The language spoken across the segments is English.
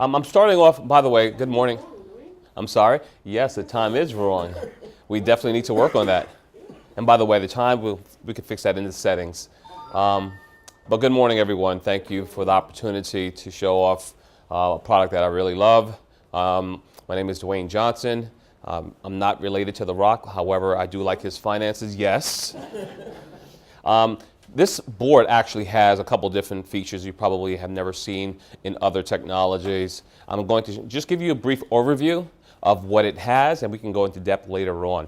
I'm starting off, by the way, good morning. I'm sorry. Yes, the time is wrong. We definitely need to work on that. And by the way, the time, we can fix that in the settings. But good morning, everyone. Thank you for the opportunity to show off a product that I really love. My name is Dwayne Johnson. I'm not related to The Rock. However, I do like his finances, yes. This board actually has a couple different features you probably have never seen in other technologies. I'm going to just give you a brief overview of what it has, and we can go into depth later on.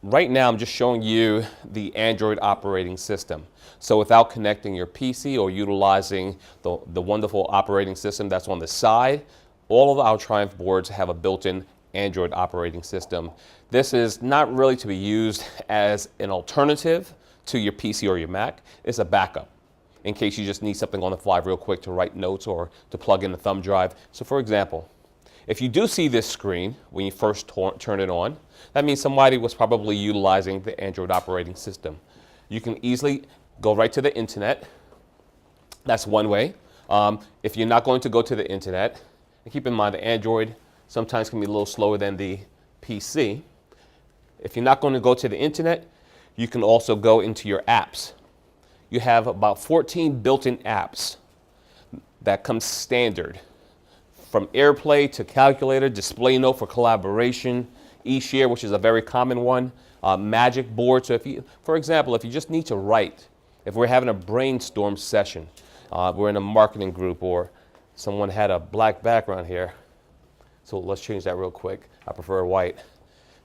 Right now, I'm just showing you the Android operating system. So without connecting your PC or utilizing the wonderful operating system that's on the side, all of our Triumph boards have a built-in Android operating system. This is not really to be used as an alternative to your PC or your Mac. It's a backup in case you just need something on the fly real quick to write notes or to plug in the thumb drive. So for example, if you do see this screen when you first turn it on, that means somebody was probably utilizing the Android operating system. You can easily go right to the internet. That's one way. If you're not going to go to the internet, and keep in mind the Android sometimes can be a little slower than the PC. If you're not going to go to the internet, you can also go into your apps. You have about 14 built-in apps that come standard. From AirPlay to Calculator, Display Note for collaboration, eShare, which is a very common one, Magic Board. So if you, for example, if you just need to write, if we're having a brainstorm session, we're in a marketing group, or someone had a black background here. So let's change that real quick. I prefer white.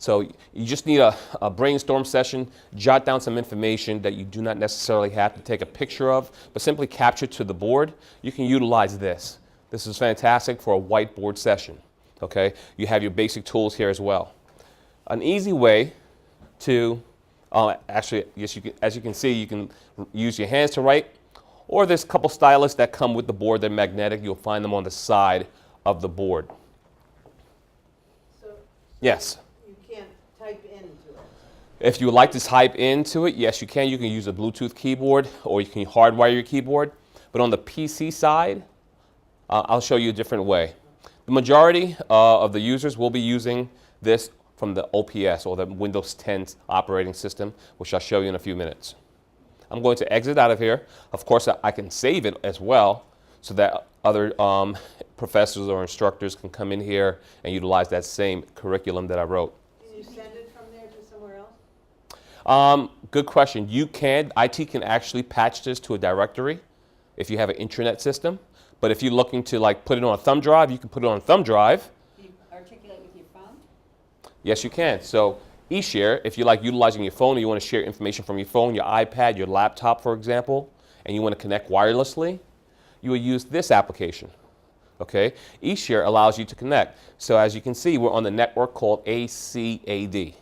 So you just need a brainstorm session, jot down some information that you do not necessarily have to take a picture of, but simply capture to the board. You can utilize this. This is fantastic for a whiteboard session, okay? You have your basic tools here as well. An easy way to, actually, yes, you can, as you can see, you can use your hands to write, or there's a couple stylus that come with the board. They're magnetic. You'll find them on the side of the board. Yes? You can't type into it. If you would like to type into it, yes, you can. You can use a Bluetooth keyboard, or you can hardwire your keyboard. But on the PC side, I'll show you a different way. The majority of the users will be using this from the OPS, or the Windows 10 operating system, which I'll show you in a few minutes. I'm going to exit out of here. Of course, I can save it as well so that other professors or instructors can come in here and utilize that same curriculum that I wrote. Can you send it from there to somewhere else? Good question. You can. IT can actually patch this to a directory if you have an intranet system. But if you're looking to like put it on a thumb drive, you can put it on a thumb drive. Can you articulate with your phone? Yes, you can. So eShare, if you like utilizing your phone, or you want to share information from your phone, your iPad, your laptop, for example, and you want to connect wirelessly, you will use this application. Okay? eShare allows you to connect. So as you can see, we're on the network called ACAD.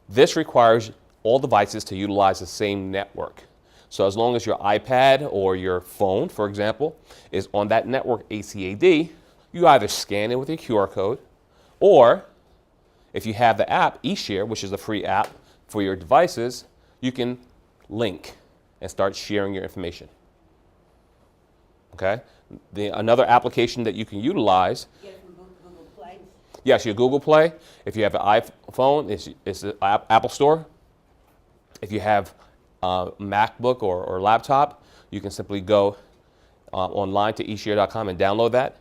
This requires all devices to utilize the same network. So as long as your iPad or your phone, for example, is on that network ACAD, you either scan it with your QR code, or if you have the app eShare, which is a free app for your devices, you can link and start sharing your information. Okay? Another application that you can utilize. Get it from Google Play? Yes, your Google Play. If you have an iPhone, it's the Apple Store. If you have MacBook or laptop, you can simply go online to eShare.com and download that.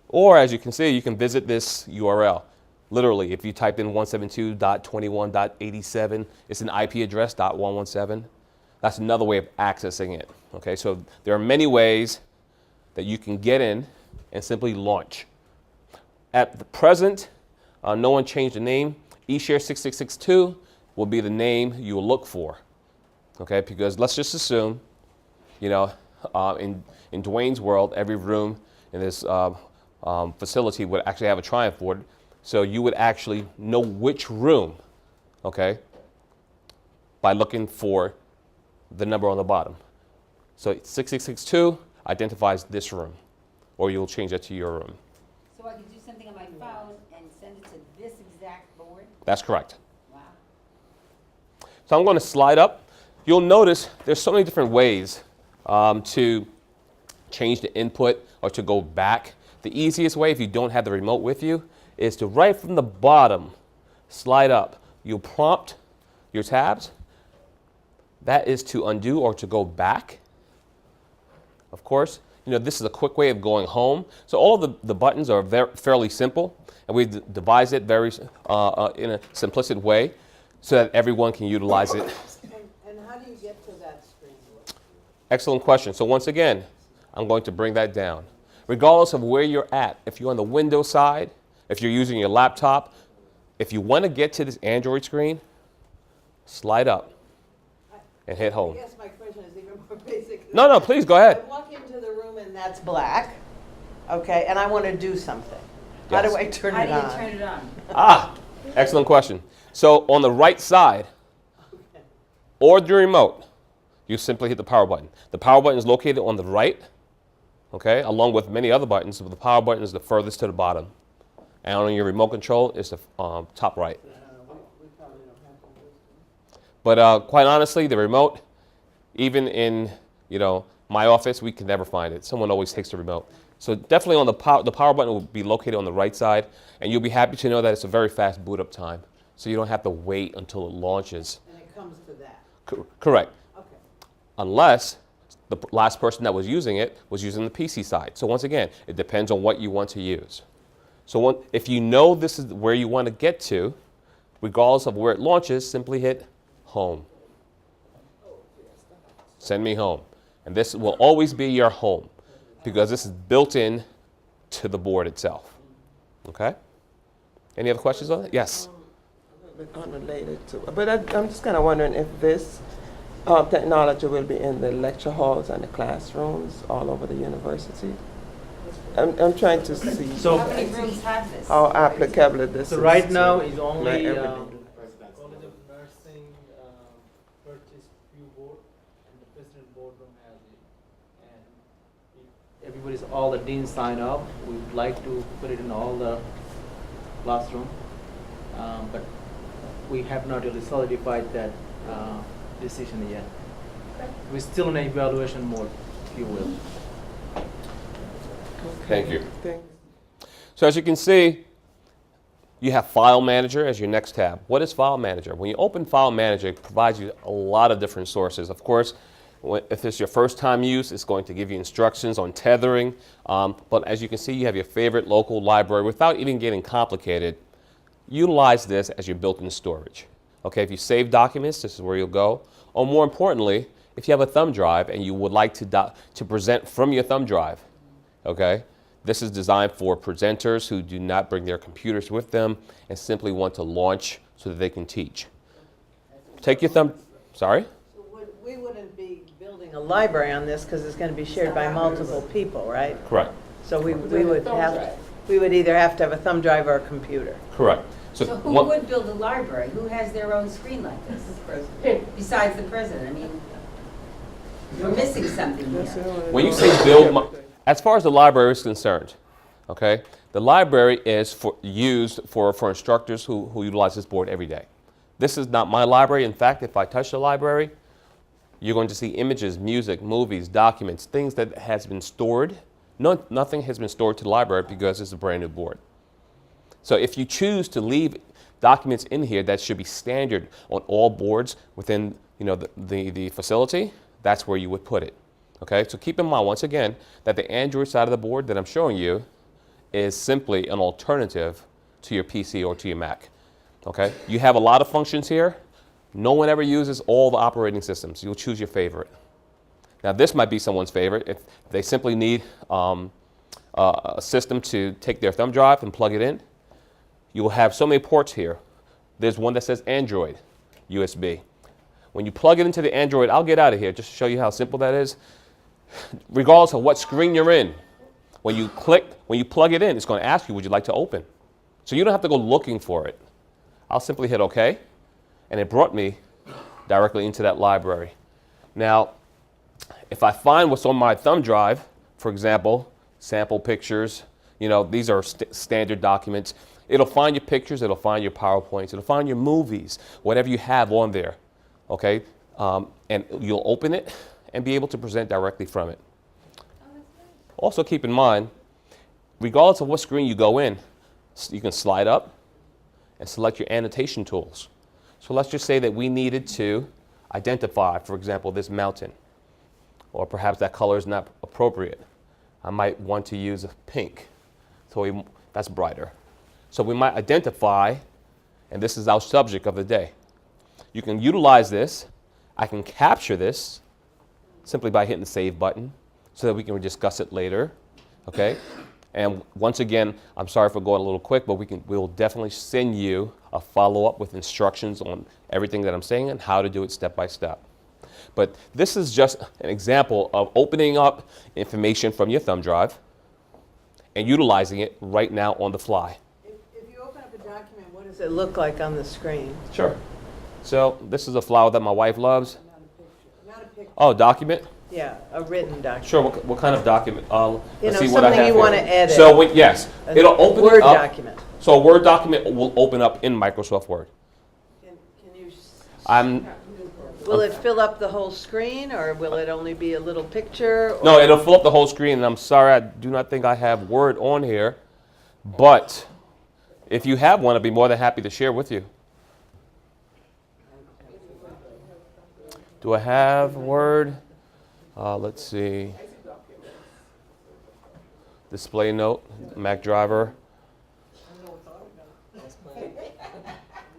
Or as you can see, you can visit this URL. Literally, if you type in 172.21.87, it's an IP address, .117. That's another way of accessing it. Okay, so there are many ways that you can get in and simply launch. At the present, no one changed the name. eShare 6662 will be the name you will look for. Okay, because let's just assume, you know, in Dwayne's world, every room in this facility would actually have a Triumph board. So you would actually know which room, okay, by looking for the number on the bottom. So 6662 identifies this room, or you'll change that to your room. So I could do something on my phone and send it to this exact board? That's correct. Wow. So I'm going to slide up. You'll notice there's so many different ways to change the input or to go back. The easiest way, if you don't have the remote with you, is to right from the bottom, slide up. You'll prompt your tabs. That is to undo or to go back. Of course, this is a quick way of going home. So all the buttons are fairly simple, and we devised it very in a simplistic way so that everyone can utilize it. And how do you get to that screen? Excellent question. So once again, I'm going to bring that down. Regardless of where you're at, if you're on the Windows side, if you're using your laptop, if you want to get to this Android screen, slide up and hit home. I guess my question is even more basic. No, please go ahead. I walk into the room and that's black, okay, and I want to do something. How Yes. do I turn How it do you on? turn it on? Excellent question. So on the right side, or the remote, you simply hit the power button. The power button is located on the right, okay, along with many other buttons, but the power button is the furthest to the bottom. And on your remote control, it's the top right. But quite honestly, the remote, even in my office, we can never find it. Someone always takes the remote. So definitely on the power button will be located on the right side, and you'll be happy to know that it's a very fast boot up time. So you don't have to wait until it launches. And it comes to that. Correct. Okay. Unless the last person that was using it was using the PC side. So once again, it depends on what you want to use. So if you know this is where you want to get to, regardless of where it launches, simply hit home. Send me home. And this will always be your home because this is built in to the board itself. Okay? Any other questions on it? Yes. A bit unrelated to, but I'm just kind of wondering if this technology will be in the lecture halls and the classrooms all over the university. I'm trying to see So- How many rooms have this? how applicable this is. So right now to, is like, only everything. College of Nursing purchased few board, and the president boardroom has it. And if everybody's, all the deans sign up, we'd like to put it in all the classroom. But we have not really solidified that decision yet. We're still in evaluation mode, if you will. Thank you. Thanks. So as you can see, you have File Manager as your next tab. What is File Manager? When you open File Manager, it provides you a lot of different sources. Of course, if it's your first time use, it's going to give you instructions on tethering. But as you can see, you have your favorite local library. Without even getting complicated, utilize this as your built-in storage. Okay, if you save documents, this is where you'll go. Or more importantly, if you have a thumb drive and you would like to present from your thumb drive, okay, this is designed for presenters who do not bring their computers with them and simply want to launch so that they can teach. Take your thumb, sorry? So we wouldn't be building a library on this because it's going to be shared by multiple people, right? Correct. So we would either have to have a thumb drive or a computer. Correct. So who would build a library? Who has their own screen like this? Besides the president, I mean, we're missing something That's the here. only When you one. say build, as far as the library is concerned, okay, the library is used for instructors who utilize this board every day. This is not my library. In fact, if I touch the library, you're going to see images, music, movies, documents, things that has been stored. Nothing has been stored to the library because it's a brand new board. So if you choose to leave documents in here that should be standard on all boards within the facility, that's where you would put it. Okay, so keep in mind once again that the Android side of the board that I'm showing you is simply an alternative to your PC or to your Mac. Okay, you have a lot of functions here. No one ever uses all the operating systems. You'll choose your favorite. Now this might be someone's favorite if they simply need a system to take their thumb drive and plug it in. You will have so many ports here. There's one that says Android USB. When you plug it into the Android, I'll get out of here just to show you how simple that is. Regardless of what screen you're in, when you plug it in, it's going to ask you, would you like to open? So you don't have to go looking for it. I'll simply hit OK, and it brought me directly into that library. Now, if I find what's on my thumb drive, for example, sample pictures, these are standard documents. It'll find your pictures, it'll find your PowerPoints, it'll find your movies, whatever you have on there, okay? And you'll open it and be able to present directly from it. Also keep in mind, regardless of what screen you go in, you can slide up and select your annotation tools. So let's just say that we needed to identify, for example, this mountain, or perhaps that color is not appropriate. I might want to use a pink, so that's brighter. So we might identify, and this is our subject of the day. You can utilize this. I can capture this simply by hitting the save button so that we can discuss it later, okay? And once again, I'm sorry for going a little quick, but we'll definitely send you a follow-up with instructions on everything that I'm saying and how to do it step by step. But this is just an example of opening up information from your thumb drive and utilizing it right now on the fly. If you open up a document, what does it look like on the screen? Sure. So this is a flower that my wife loves. Not a picture. Not a picture. Oh, document? Yeah, a written document. Sure. What kind of document? Let's see what I something have you here. want to edit. So yes, it'll open Word it up. document. So a Word document will open up in Microsoft Word. Can you? Will it fill up the whole screen, or will it only be a little picture? Or? No, it'll fill up the whole screen, and I'm sorry, I do not think I have Word on here, but if you have one, I'd be more than happy to share with you. Do I have Word? Let's see. Display note, Mac driver.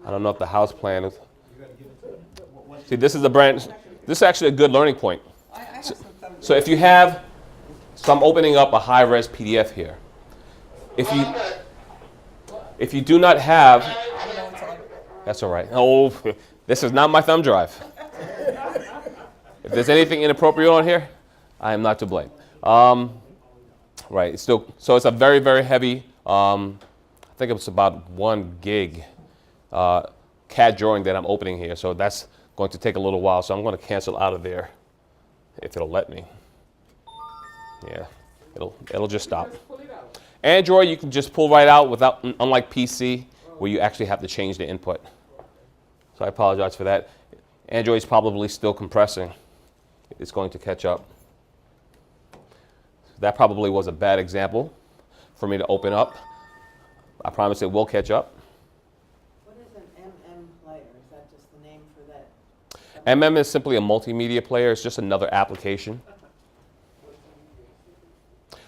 I don't know if the house plan is. See, this is this is actually a good learning point. So if you have, so I'm opening up a high-res PDF here. If you do not have, that's all right. Oh, this is not my thumb drive. If there's anything inappropriate on here, I am not to blame. Right, so it's a very, very heavy, I think it's about 1 gig CAD drawing that I'm opening here. So that's going to take a little while. So I'm going to cancel out of there if it'll let me. Yeah, it'll just stop. Android, you can just pull right out without, unlike PC, where you actually have to change the input. So I apologize for that. Android's probably still compressing. It's going to catch up. That probably was a bad example for me to open up. I promise it will catch up. What is an MM player? Is that just the name for that? MM is simply a multimedia player. It's just another application.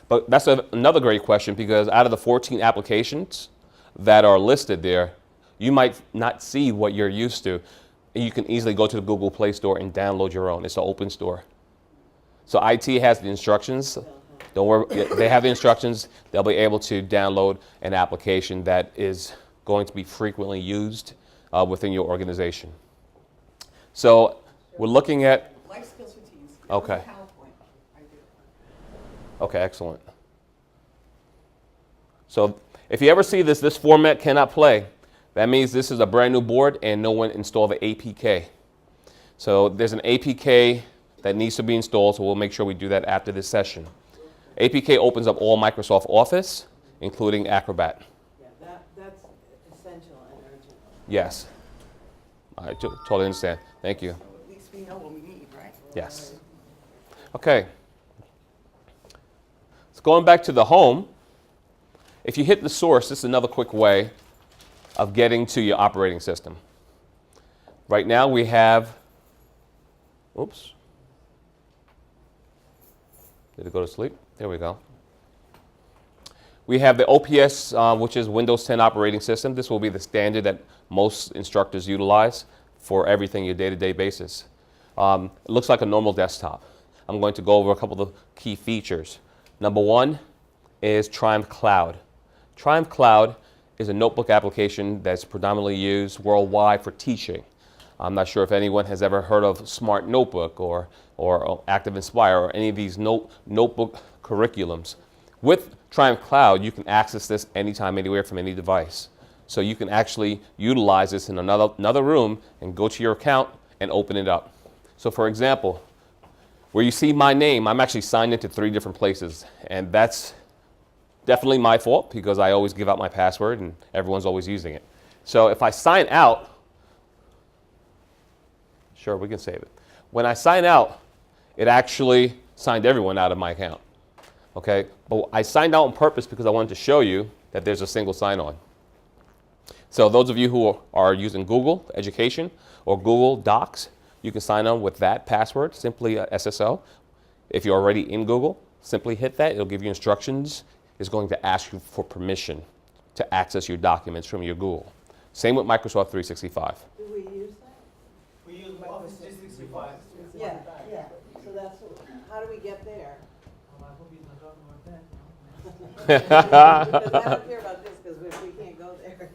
But that's another great question, because out of the 14 applications that are listed there, you might not see what you're used to. You can easily go to the Google Play Store and download your own. It's an open store. So IT has the instructions. Don't worry, they have the instructions. They'll be able to download an application that is going to be frequently used within your organization. So we're looking at Life skills for teens. Okay. PowerPoint. I do. Okay, excellent. So if you ever see this format cannot play, that means this is a brand new board and no one installed the APK. So there's an APK that needs to be installed, so we'll make sure we do that after this session. APK opens up all Microsoft Office, including Acrobat. Yeah, that's essential and urgent. Yes. I totally understand. Thank you. So at least we know what we need, right? Yes. Okay. So going back to the home, if you hit the source, this is another quick way of getting to your operating system. Right now we have, oops. Did it go to sleep? There we go. We have the OPS, which is Windows 10 operating system. This will be the standard that most instructors utilize for everything your day-to-day basis. It looks like a normal desktop. I'm going to go over a couple of key features. Number one is Triumph Cloud. Triumph Cloud is a notebook application that's predominantly used worldwide for teaching. I'm not sure if anyone has ever heard of Smart Notebook or Active Inspire or any of these notebook curriculums. With Triumph Cloud, you can access this anytime, anywhere from any device. So you can actually utilize this in another room and go to your account and open it up. So for example, where you see my name, I'm actually signed into 3 different places, and that's definitely my fault because I always give out my password and everyone's always using it. So if I sign out, sure, we can save it. When I sign out, it actually signed everyone out of my account. Okay, but I signed out on purpose because I wanted to show you that there's a single sign-on. So those of you who are using Google Education or Google Docs, you can sign on with that password, simply SSO. If you're already in Google, simply hit that. It'll give you instructions. It's going to ask you for permission to access your documents from your Google. Same with Microsoft 365. Do we use that? We use Office 365. Yeah, yeah. So that's, how do we get there? I hope he's not talking about that. Because I don't care about this, because we can't go there.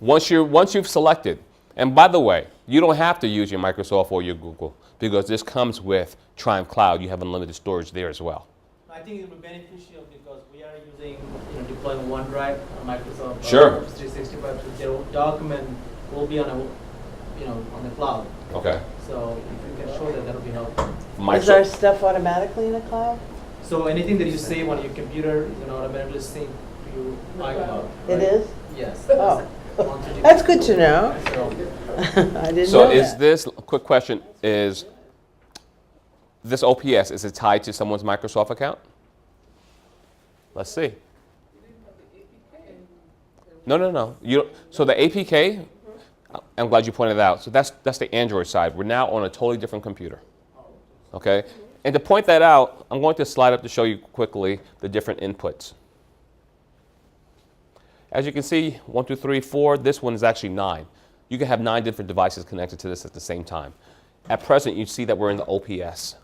Once you've selected, and by the way, you don't have to use your Microsoft or your Google because this comes with Triumph Cloud. You have unlimited storage there as well. I think it will be beneficial because we are using, deploying OneDrive on Microsoft Sure. Office 365. So their document will be on on the cloud. Okay. So if you can show that, that'll be helpful. Is our stuff automatically in the cloud? So anything that you save on your computer is going to automatically sync to your iCloud. It right? is? Yes. Oh, Onto the- that's good to know. So, I didn't So know is that. this, quick question, is this OPS, is it tied to someone's Microsoft account? Let's see. No. So the APK, I'm glad you pointed it out. So that's the Android side. We're now on a totally different computer. Okay? And to point that out, I'm going to slide up to show you quickly the different inputs. As you can see, 1, 2, 3, 4, this one is actually 9. You can have 9 different devices connected to this at the same time. At present, you see that we're in the OPS.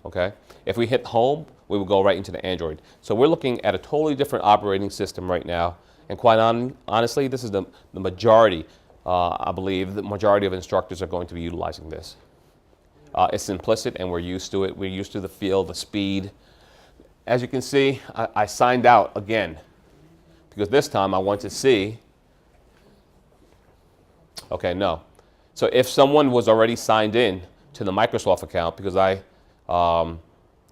Okay? If we hit home, we will go right into the Android. So we're looking at a totally different operating system right now. And quite honestly, this is the majority, I believe, the majority of instructors are going to be utilizing this. It's implicit and we're used to it. We're used to the feel, the speed. As you can see, I signed out again because this time I want to see. Okay, no. So if someone was already signed in to the Microsoft account, because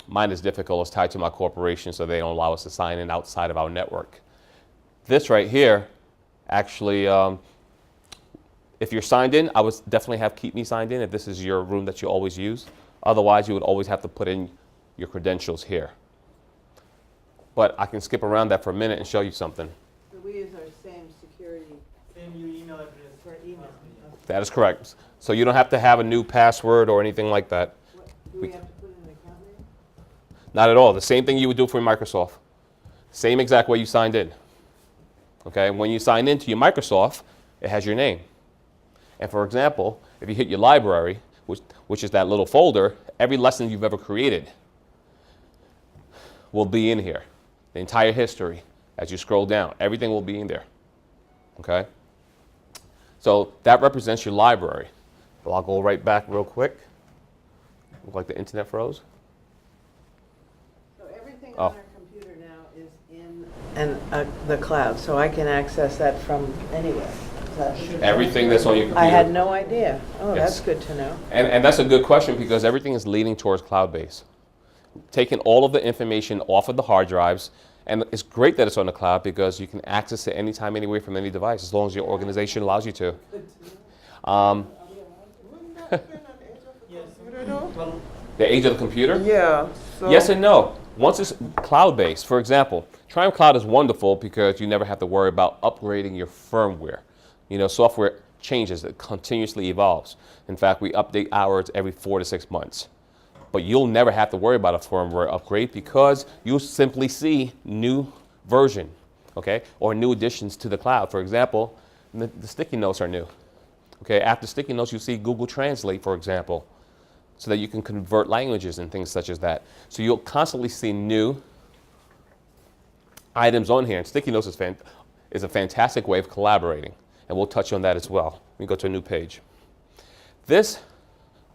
mine is difficult, it's tied to my corporation, so they don't allow us to sign in outside of our network. This right here, actually, if you're signed in, I would definitely have Keep Me signed in if this is your room that you always use. Otherwise, you would always have to put in your credentials here. But I can skip around that for a minute and show you something. So we use our same security same your email address. for email. That is correct. So you don't have to have a new password or anything like that. Do we have to put in an account name? Not at all. The same thing you would do for Microsoft. Same exact way you signed in. Okay, when you sign into your Microsoft, it has your name. And for example, if you hit your library, which is that little folder, every lesson you've ever created will be in here. The entire history, as you scroll down, everything will be in there. Okay? So that represents your library. Well, I'll go right back real quick. Look like the internet froze. So everything Oh. on our computer now is in the cloud, so I can access that from anywhere. Is that- Everything that's on your computer. I had no idea. Oh, Yes. that's good to know. And that's a good question because everything is leading towards cloud-based. Taking all of the information off of the hard drives, and it's great that it's on the cloud because you can access it anytime, anywhere from any device as long as your organization allows you to. Well, The age of the computer? Yeah. So Yes and no. Once it's cloud-based, for example, Triumph Cloud is wonderful because you never have to worry about upgrading your firmware. You know, software changes, it continuously evolves. In fact, we update ours every 4 to 6 months. But you'll never have to worry about a firmware upgrade because you'll simply see new version, okay, or new additions to the cloud. For example, the sticky notes are new. Okay, after sticky notes, you see Google Translate, for example, so that you can convert languages and things such as that. So you'll constantly see new items on here, and sticky notes is a fantastic way of collaborating, and we'll touch on that as well. Let me go to a new page. This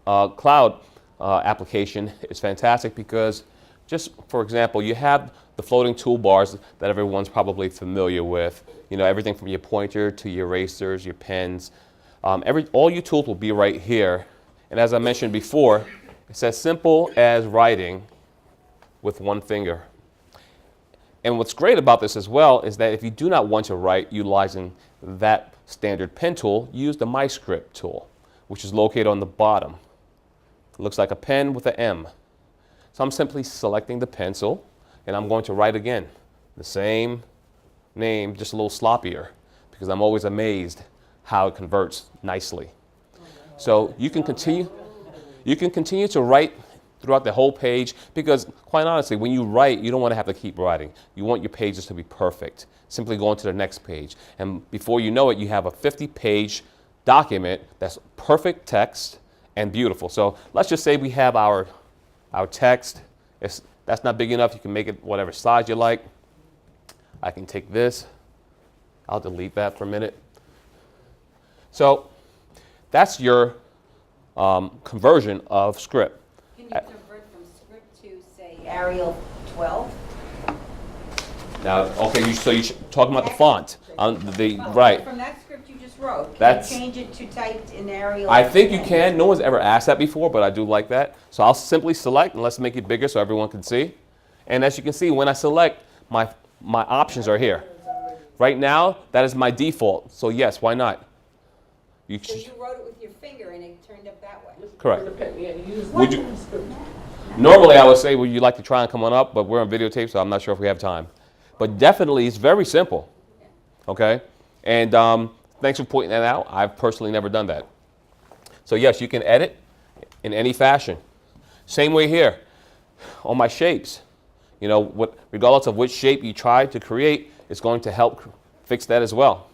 cloud application is fantastic because, just for example, you have the floating toolbars that everyone's probably familiar with. You know, everything from your pointer to your erasers, your pens. All your tools will be right here. And as I mentioned before, it's as simple as writing with one finger. And what's great about this as well is that if you do not want to write utilizing that standard pen tool, use the MyScript tool, which is located on the bottom. It looks like a pen with an M. So I'm simply selecting the pencil, and I'm going to write again the same name, just a little sloppier, because I'm always amazed how it converts nicely. So you can continue to write throughout the whole page, because quite honestly, when you write, you don't want to have to keep writing. You want your pages to be perfect. Simply go on to the next page. And before you know it, you have a 50-page document that's perfect text and beautiful. So let's just say we have our text. If that's not big enough, you can make it whatever size you like. I can take this. I'll delete that for a minute. So that's your conversion of script. Can you convert from script to, say, Arial 12? Now, okay, so you're talking about the font. Right. From that script you just wrote, can That's- you change it to typed in Arial? I think you can. No one's ever asked that before, but I do like that. So I'll simply select, and let's make it bigger so everyone can see. And as you can see, when I select, my options are here. Right now, that is my default. So yes, why not? So you wrote it with your finger and it turned up that way? Correct. Yeah, use Would you? Normally, I would say, would you like to try and come on up? But we're on videotape, so I'm not sure if we have time. But definitely, it's very simple. Okay? And thanks for pointing that out. I've personally never done that. So yes, you can edit in any fashion. Same way here on my shapes. You know, regardless of which shape you try to create, it's going to help fix that as well.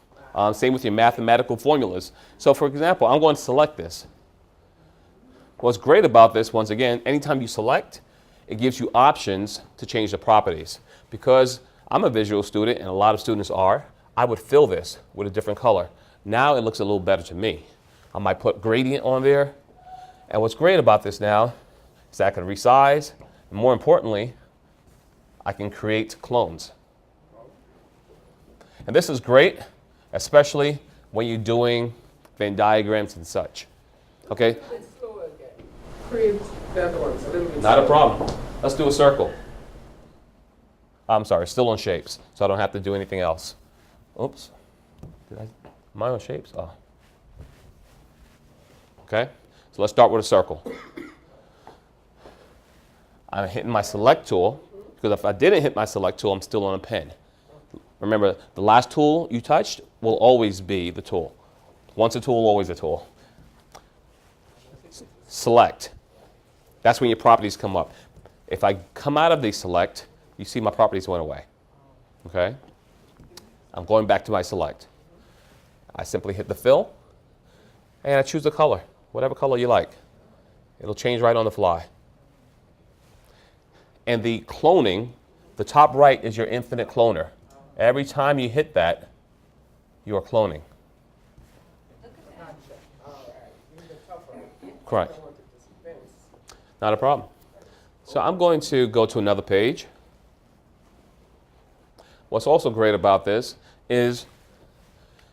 Same with your mathematical formulas. So for example, I'm going to select this. What's great about this, once again, anytime you select, it gives you options to change the properties. Because I'm a visual student, and a lot of students are, I would fill this with a different color. Now it looks a little better to me. I might put gradient on there. And what's great about this now is that I can resize, and more importantly, I can create clones. And this is great, especially when you're doing Venn diagrams and such. Okay? create that one. It's a little bit Not a slow. problem. Let's do a circle. I'm sorry, still on shapes, so I don't have to do anything else. Oops. Am I on shapes? Oh. Okay, so let's start with a circle. I'm hitting my select tool, because if I didn't hit my select tool, I'm still on a pen. Remember, the last tool you touched will always be the tool. Once a tool, always a tool. Select. That's when your properties come up. If I come out of the select, you see my properties went away. Okay? I'm going back to my select. I simply hit the fill, and I choose the color, whatever color you like. It'll change right on the fly. And the cloning, the top right is your infinite cloner. Every time you hit that, you are cloning. Correct. Not a problem. So I'm going to go to another page. What's also great about this is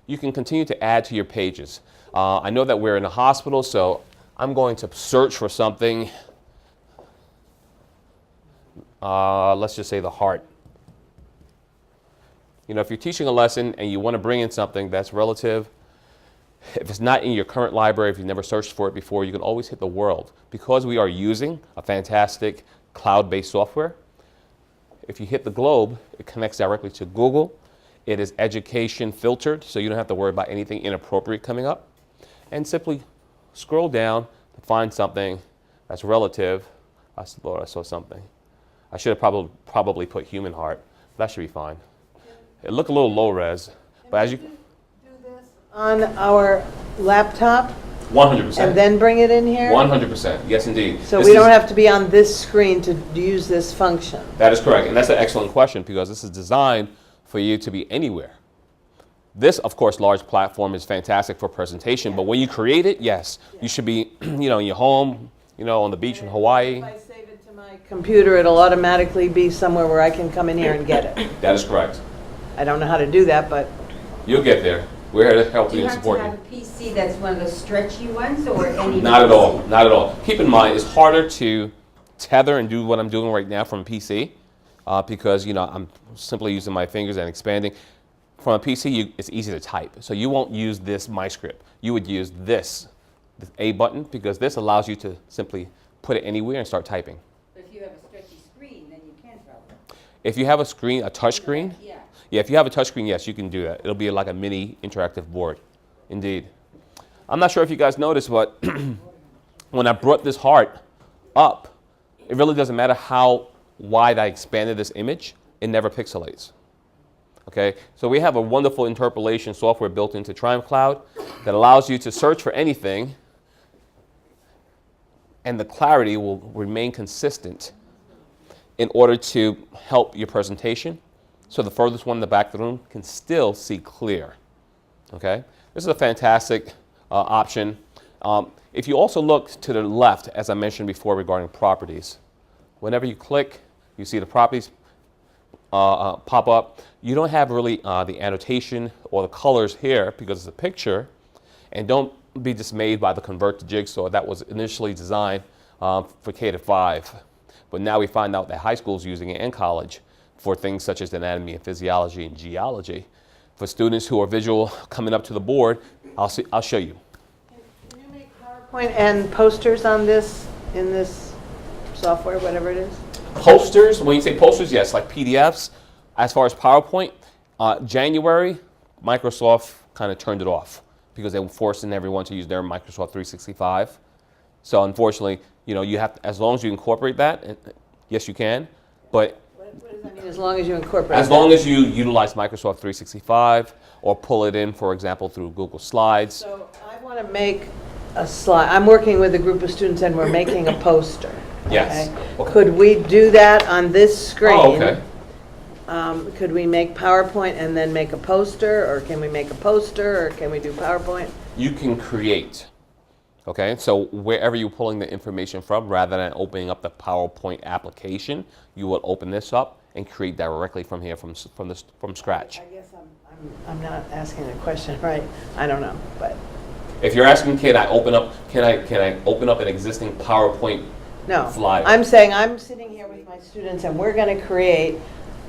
you can continue to add to your pages. I know that we're in a hospital, so I'm going to search for something. Let's just say the heart. You know, if you're teaching a lesson and you want to bring in something that's relative, if it's not in your current library, if you've never searched for it before, you can always hit the world. Because we are using a fantastic cloud-based software, if you hit the globe, it connects directly to Google. It is education filtered, so you don't have to worry about anything inappropriate coming up. And simply scroll down to find something that's relative. Lord, I saw something. I should have probably put human heart. That should be fine. It looked a little low res, but as you... Do this on our laptop 100%. and then bring it in here? 100%. Yes, indeed. So This we is- don't have to be on this screen to use this function? That is correct, and that's an excellent question because this is designed for you to be anywhere. This, of course, large platform is fantastic for presentation, but when you create it, yes, you should be, you know, in your home, you know, on the beach in Hawaii. If I save it to my computer, it'll automatically be somewhere where I can come in here and get it. That is correct. I don't know how to do that, but You'll get there. We're here to help Do you you and have to support have you. a PC that's one of those stretchy ones, or any? Not at PC? all. Not at all. Keep in mind, it's harder to tether and do what I'm doing right now from a PC because, you know, I'm simply using my fingers and expanding. From a PC, it's easy to type. So you won't use this My Script. You would use this A button, because this allows you to simply put it anywhere and start typing. But if you have a stretchy screen, then you can probably. If you have a screen, a touch screen, Yeah. yeah, if you have a touch screen, yes, you can do that. It'll be like a mini interactive board, indeed. I'm not sure if you guys noticed, but when I brought this heart up, it really doesn't matter how wide I expanded this image, it never pixelates. Okay, so we have a wonderful interpolation software built into Triumph Cloud that allows you to search for anything, and the clarity will remain consistent in order to help your presentation. So the furthest one in the back of the room can still see clear. Okay, this is a fantastic option. If you also look to the left, as I mentioned before regarding properties, whenever you click, you see the properties pop up. You don't have really the annotation or the colors here because it's a picture, and don't be dismayed by the convert to jigsaw. That was initially designed for K-5, but now we find out that high school is using it and college for things such as anatomy and physiology and geology. For students who are visual coming up to the board, I'll show you. Can you make PowerPoint and posters on this, in this software, whatever it is? Posters, when you say posters, yes, like PDFs. As far as PowerPoint, January, Microsoft kind of turned it off because they were forcing everyone to use their Microsoft 365. So unfortunately, you know, you have to, as long as you incorporate that, yes, you can, but What does that mean, as long as you incorporate? as long as you utilize Microsoft 365 or pull it in, for example, through Google Slides. So I want to make a slide. I'm working with a group of students and we're making a poster. Yes. Okay? Okay. Could we do that on this screen? Oh, okay. Could we make PowerPoint and then make a poster, or can we make a poster, or can we do PowerPoint? You can create. Okay, so wherever you're pulling the information from, rather than opening up the PowerPoint application, you will open this up and create directly from here, from scratch. I guess I'm not asking a question, right? I don't know, but If you're asking, can I open up an existing PowerPoint no. flyer? I'm saying I'm sitting here with my students and we're going to create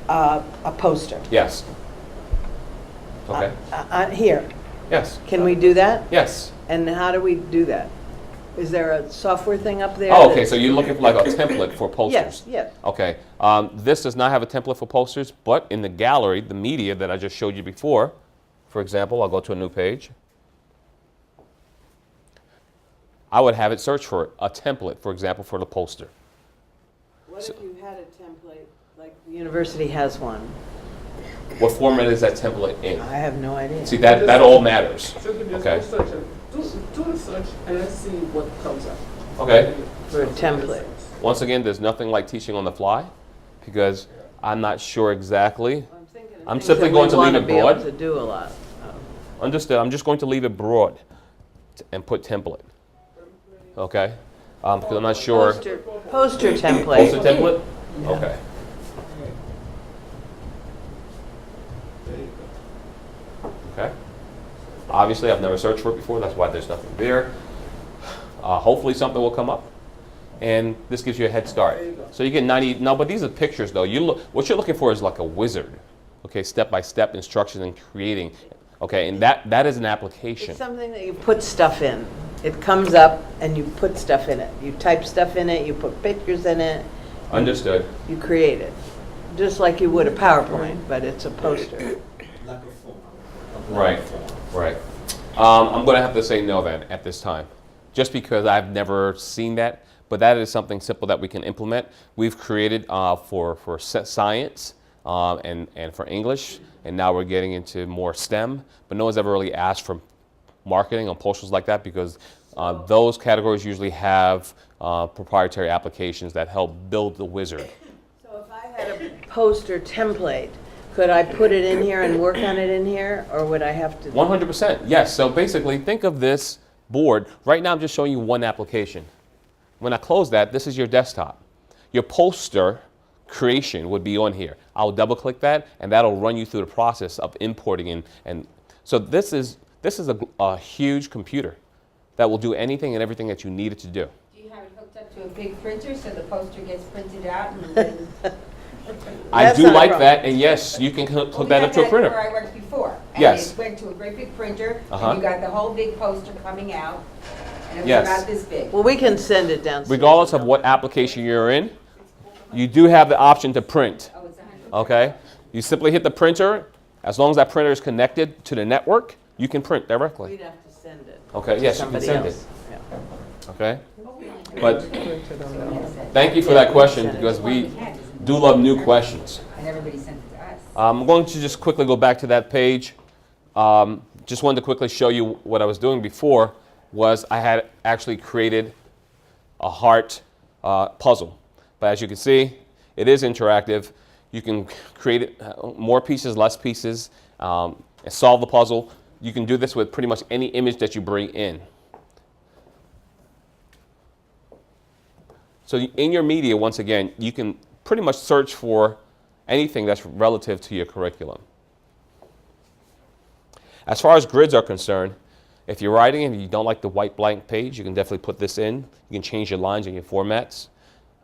a poster. Yes. Okay. Here. Yes. Can we do that? Yes. And how do we do that? Is there a software thing up there? Oh, okay. that- So you're looking for like a template for posters. Yes, yes. Okay. This does not have a template for posters, but in the gallery, the media that I just showed you before, for example, I'll go to a new page. I would have it search for a template, for example, for the poster. What if you had a template, like the university has one? What format is that template in? I have no idea. See, that all matters. Simply just Okay. do search and do a search and let's see what comes up. Okay. For a template. Once again, there's nothing like teaching on the fly because I'm not sure exactly. I'm simply going to leave it We want to broad. be able to do a lot of. Understood. I'm just going to leave it broad and put template. Okay? Because I'm not sure. Poster template. Poster template? Okay. Okay. Obviously, I've never searched for it before. That's why there's nothing there. Hopefully, something will come up. And this gives you a head start. So you get 90. No, but these are pictures, though. What you're looking for is like a wizard. Okay, step-by-step instructions and creating. Okay, and that is an application. It's something that you put stuff in. It comes up and you put stuff in it. You type stuff in it, you put pictures in it, Understood. you create it. Just like you would a PowerPoint, but it's a poster. Right, right. I'm going to have to say no then at this time, just because I've never seen that. But that is something simple that we can implement. We've created for science and for English, and now we're getting into more STEM. But no one's ever really asked for marketing on posters like that because those categories usually have proprietary applications that help build the wizard. So if I had a poster template, could I put it in here and work on it in here, or would I have to? 100%, yes. So basically, think of this board. Right now, I'm just showing you one application. When I close that, this is your desktop. Your poster creation would be on here. I'll double-click that, and that'll run you through the process of importing and so this is a huge computer that will do anything and everything that you need it to do. Do you have it hooked up to a big printer so the poster gets printed out and then? I That's do not a like problem. that, and yes, you can hook that up to a Where printer. I worked before. Yes. And it went to a great big printer, Uh-huh. and you got the whole big poster coming out, and it was Yes. about this big. Well, we can send it downstairs. Regardless of what application you're in, you do have the option to print. Oh, it's 100. Okay? You simply hit the printer. As long as that printer is connected to the network, you can print directly. We'd have to send it. Okay, to yes, you can somebody send it. else. Yeah. Okay? But thank you for that question, because we do love new questions. And everybody sent it to us. I'm going to just quickly go back to that page. Just wanted to quickly show you what I was doing before was I had actually created a heart puzzle. But as you can see, it is interactive. You can create it, more pieces, less pieces, and solve the puzzle. You can do this with pretty much any image that you bring in. So in your media, once again, you can pretty much search for anything that's relative to your curriculum. As far as grids are concerned, if you're writing and you don't like the white blank page, you can definitely put this in. You can change your lines and your formats.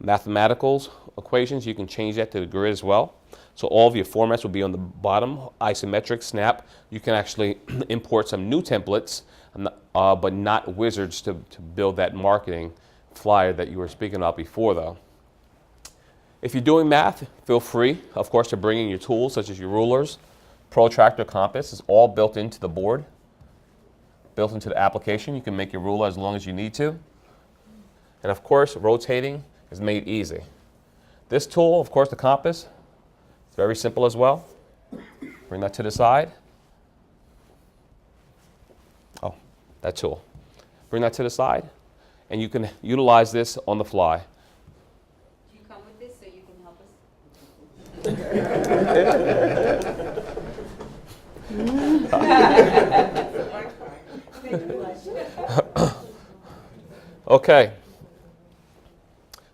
Mathematicals, equations, you can change that to the grid as well. So all of your formats will be on the bottom. Isometric, snap, you can actually import some new templates, but not wizards to build that marketing flyer that you were speaking about before though. If you're doing math, feel free, of course, to bring in your tools such as your rulers, protractor, compass. Is all built into the board, built into the application. You can make your ruler as long as you need to. And of course, rotating is made easy. This tool, of course, the compass, it's very simple as well. Bring that to the side. Oh, that tool. Bring that to the side, and you can utilize this on the fly. Do you come with this so you can help us? Okay.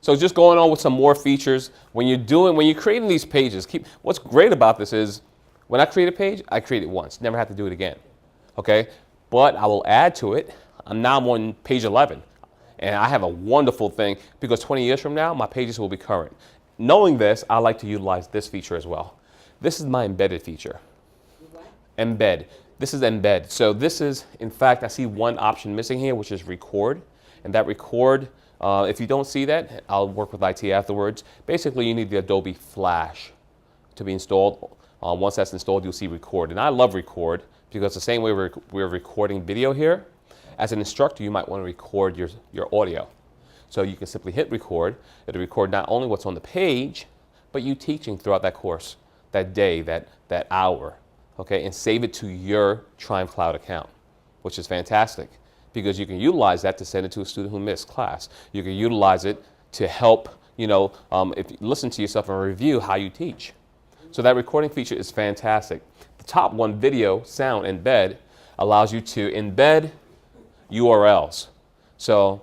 So just going on with some more features. When you're creating these pages, what's great about this is when I create a page, I create it once, never have to do it again. Okay? But I will add to it. Now I'm on page 11. And I have a wonderful thing because 20 years from now, my pages will be current. Knowing this, I like to utilize this feature as well. This is my embedded feature. What? Embed. This is embed. So this is, in fact, I see one option missing here, which is record. And that record, if you don't see that, I'll work with IT afterwards. Basically, you need the Adobe Flash to be installed. Once that's installed, you'll see record. And I love record because the same way we're recording video here, as an instructor, you might want to record your audio. So you can simply hit record. It'll record not only what's on the page, but you teaching throughout that course, that day, that hour, okay? And save it to your Triumph Cloud account, which is fantastic because you can utilize that to send it to a student who missed class. You can utilize it to help, if you listen to yourself and review how you teach. So that recording feature is fantastic. The top one, video, sound, embed, allows you to embed URLs. So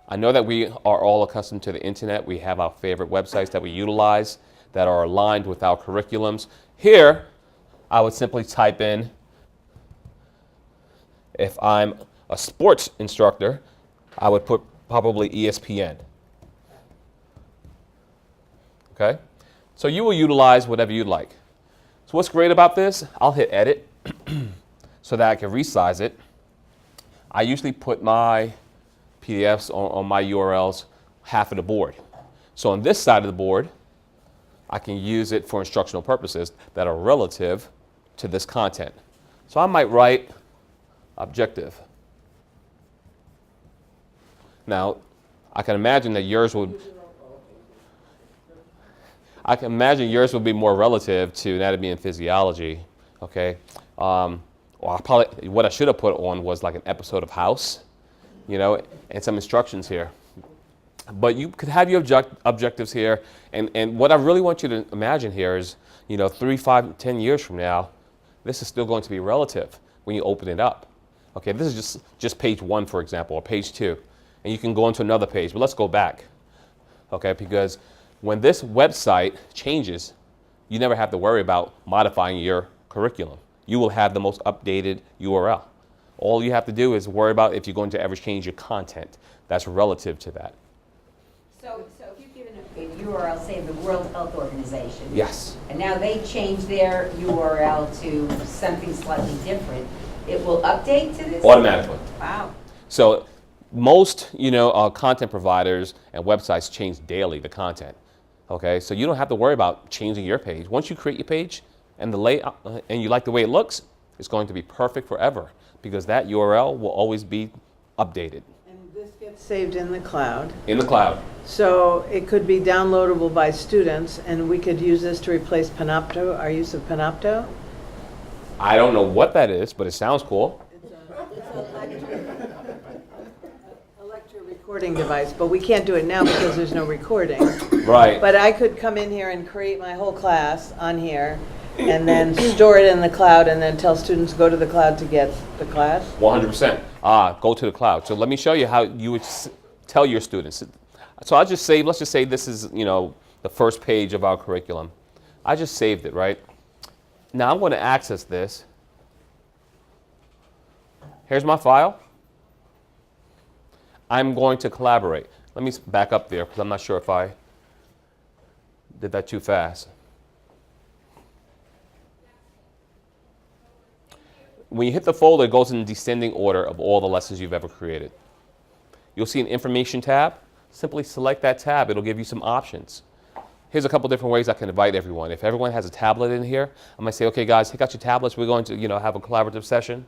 I know that we are all accustomed to the internet. We have our favorite websites that we utilize that are aligned with our curriculums. Here, I would simply type in, if I'm a sports instructor, I would put probably ESPN. Okay? So you will utilize whatever you'd like. So what's great about this, I'll hit edit so that I can resize it. I usually put my PDFs on my URLs half of the board. So on this side of the board, I can use it for instructional purposes that are relative to this content. So I might write objective. Now, I can imagine that yours would be more relative to anatomy and physiology, okay? Or what I should have put on was like an episode of House, and some instructions here. But you could have your objectives here, and what I really want you to imagine here is, 3, 5, 10 years from now, this is still going to be relative when you open it up. Okay, this is just page 1, for example, or page 2, and you can go into another page, but let's go back, okay, because when this website changes, you never have to worry about modifying your curriculum. You will have the most updated URL. All you have to do is worry about if you're going to ever change your content that's relative to that. So if you've given a URL, say the World Health Organization. Yes. And now they change their URL to something slightly different, it will update to this? Automatically. Wow. So most, content providers and websites change daily the content. Okay, so you don't have to worry about changing your page. Once you create your page and the layout, and you like the way it looks, it's going to be perfect forever because that URL will always be updated And this gets saved in the cloud. in the cloud. So it could be downloadable by students, and we could use this to replace Panopto, our use of Panopto. I don't know what that is, but it sounds cool. A lecture recording device, but we can't do it now because there's no recording. Right. But I could come in here and create my whole class on here, and then store it in the cloud, and then tell students, go to the cloud to get the class. 100%. Go to the cloud. So let me show you how you would tell your students. So I'll just save, let's just say this is, the first page of our curriculum. I just saved it, right? Now I'm going to access this. Here's my file. I'm going to collaborate. Let me back up there because I'm not sure if I did that too fast. When you hit the folder, it goes in descending order of all the lessons you've ever created. You'll see an information tab. Simply select that tab. It'll give you some options. Here's a couple different ways I can invite everyone. If everyone has a tablet in here, I might say, okay, guys, take out your tablets. We're going to, have a collaborative session.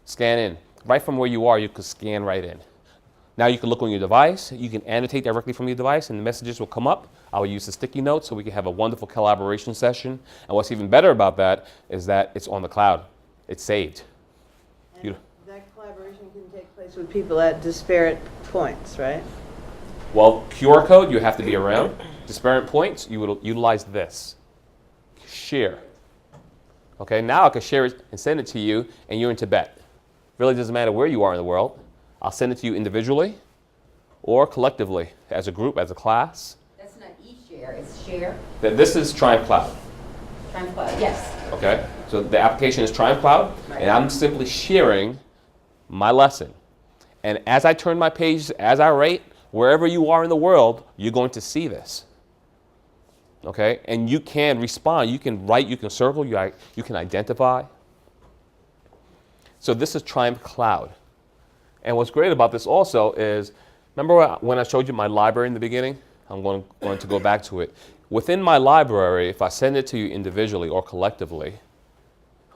Scan in. Right from where you are, you can scan right in. Now you can look on your device. You can annotate directly from your device, and the messages will come up. I will use the sticky notes so we can have a wonderful collaboration session. And what's even better about that is that it's on the cloud. It's saved. And that collaboration can take place with people at disparate points, right? Well, QR code, you have to be around. Disparate points, you would utilize this. Share. Okay, now I can share it and send it to you, and you're in Tibet. Really doesn't matter where you are in the world. I'll send it to you individually or collectively, as a group, as a class. That's not e-share, it's share. This is Triumph Cloud. Triumph Cloud, yes. Okay, so the application is Triumph Cloud, and I'm simply sharing my lesson. And as I turn my pages, as I rate, wherever you are in the world, you're going to see this. Okay, and you can respond. You can write, you can circle, you can identify. So this is Triumph Cloud. And what's great about this also is, remember when I showed you my library in the beginning? I'm going to go back to it. Within my library, if I send it to you individually or collectively,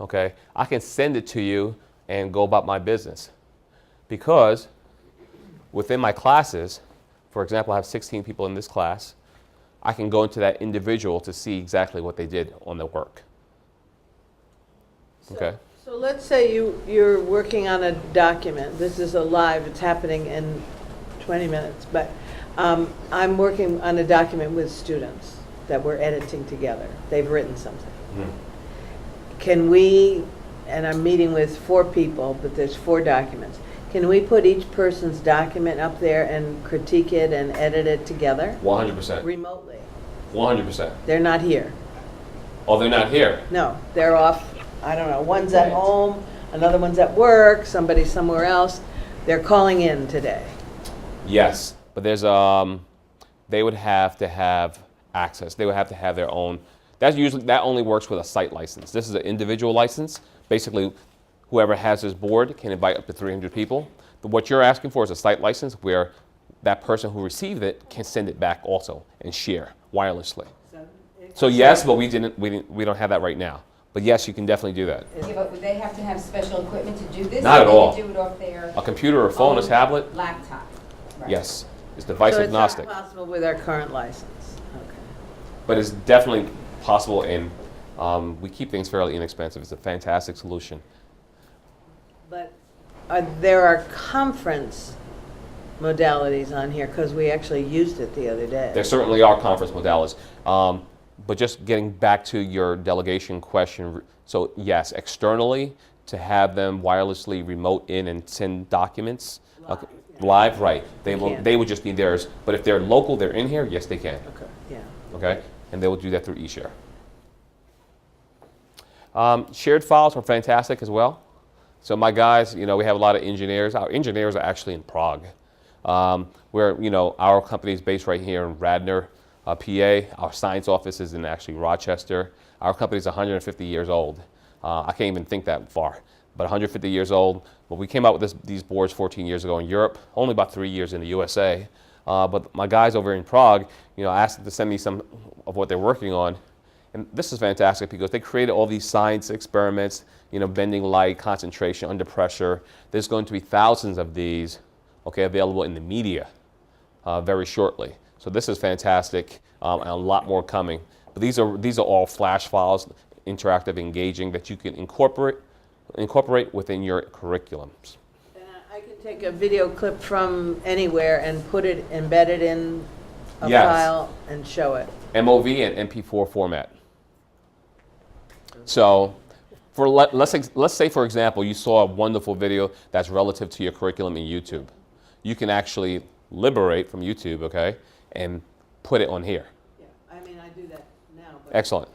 okay, I can send it to you and go about my business. Because within my classes, for example, I have 16 people in this class, I can go into that individual to see exactly what they did on the work. Okay? So let's say you're working on a document. This is a live, it's happening in 20 minutes, but I'm working on a document with students that we're editing together. They've written something. Mm-hmm. Can we, and I'm meeting with 4 people, but there's 4 documents. Can we put each person's document up there and critique it and edit it together? 100%. Remotely. 100%. They're not here. Oh, they're not here. No, they're off, I don't know, one's at home, another one's at work, somebody's somewhere else. They're calling in today. Yes, but there's they would have to have access. They would have to have their own. That only works with a site license. This is an individual license. Basically, whoever has this board can invite up to 300 people. But what you're asking for is a site license where that person who received it can send it back also and share wirelessly. So yes, but we don't have that right now. But yes, you can definitely do that. Yeah, but would they have to have special equipment to do this? Not at or all. They could do it off their A computer or phone, a own tablet. laptop? Right. Yes, it's device So agnostic. it's not possible with our current license. Okay. But it's definitely possible, and we keep things fairly inexpensive. It's a fantastic solution. But there are conference modalities on here because we actually used it the other day. There certainly are conference modalities. But just getting back to your delegation question, so yes, externally, to have them wirelessly remote in and send documents. Live, right. They would just need theirs. But if they're local, they're in here, yes, they can. Okay. Yeah. Okay? And they will do that through eShare. Shared files are fantastic as well. So my guys, we have a lot of engineers. Our engineers are actually in Prague. Where, our company is based right here in Radnor, PA. Our science office is in actually Rochester. Our company is 150 years old. I can't even think that far, but 150 years old. But we came out with these boards 14 years ago in Europe, only about 3 years in the USA. but my guys over in Prague, asked them to send me some of what they're working on. And this is fantastic because they created all these science experiments, bending light, concentration under pressure. There's going to be thousands of these, available in the media very shortly. So this is fantastic, and a lot more coming. But these are all flash files, interactive, engaging, that you can incorporate within your curriculums. And I can take a video clip from anywhere and embed it in a Yes. file and show it. MOV and MP4 format. So, let's say, for example, you saw a wonderful video that's relative to your curriculum in YouTube. You can actually liberate from YouTube, and put it on here. Yeah, I mean, I do that now, but Excellent.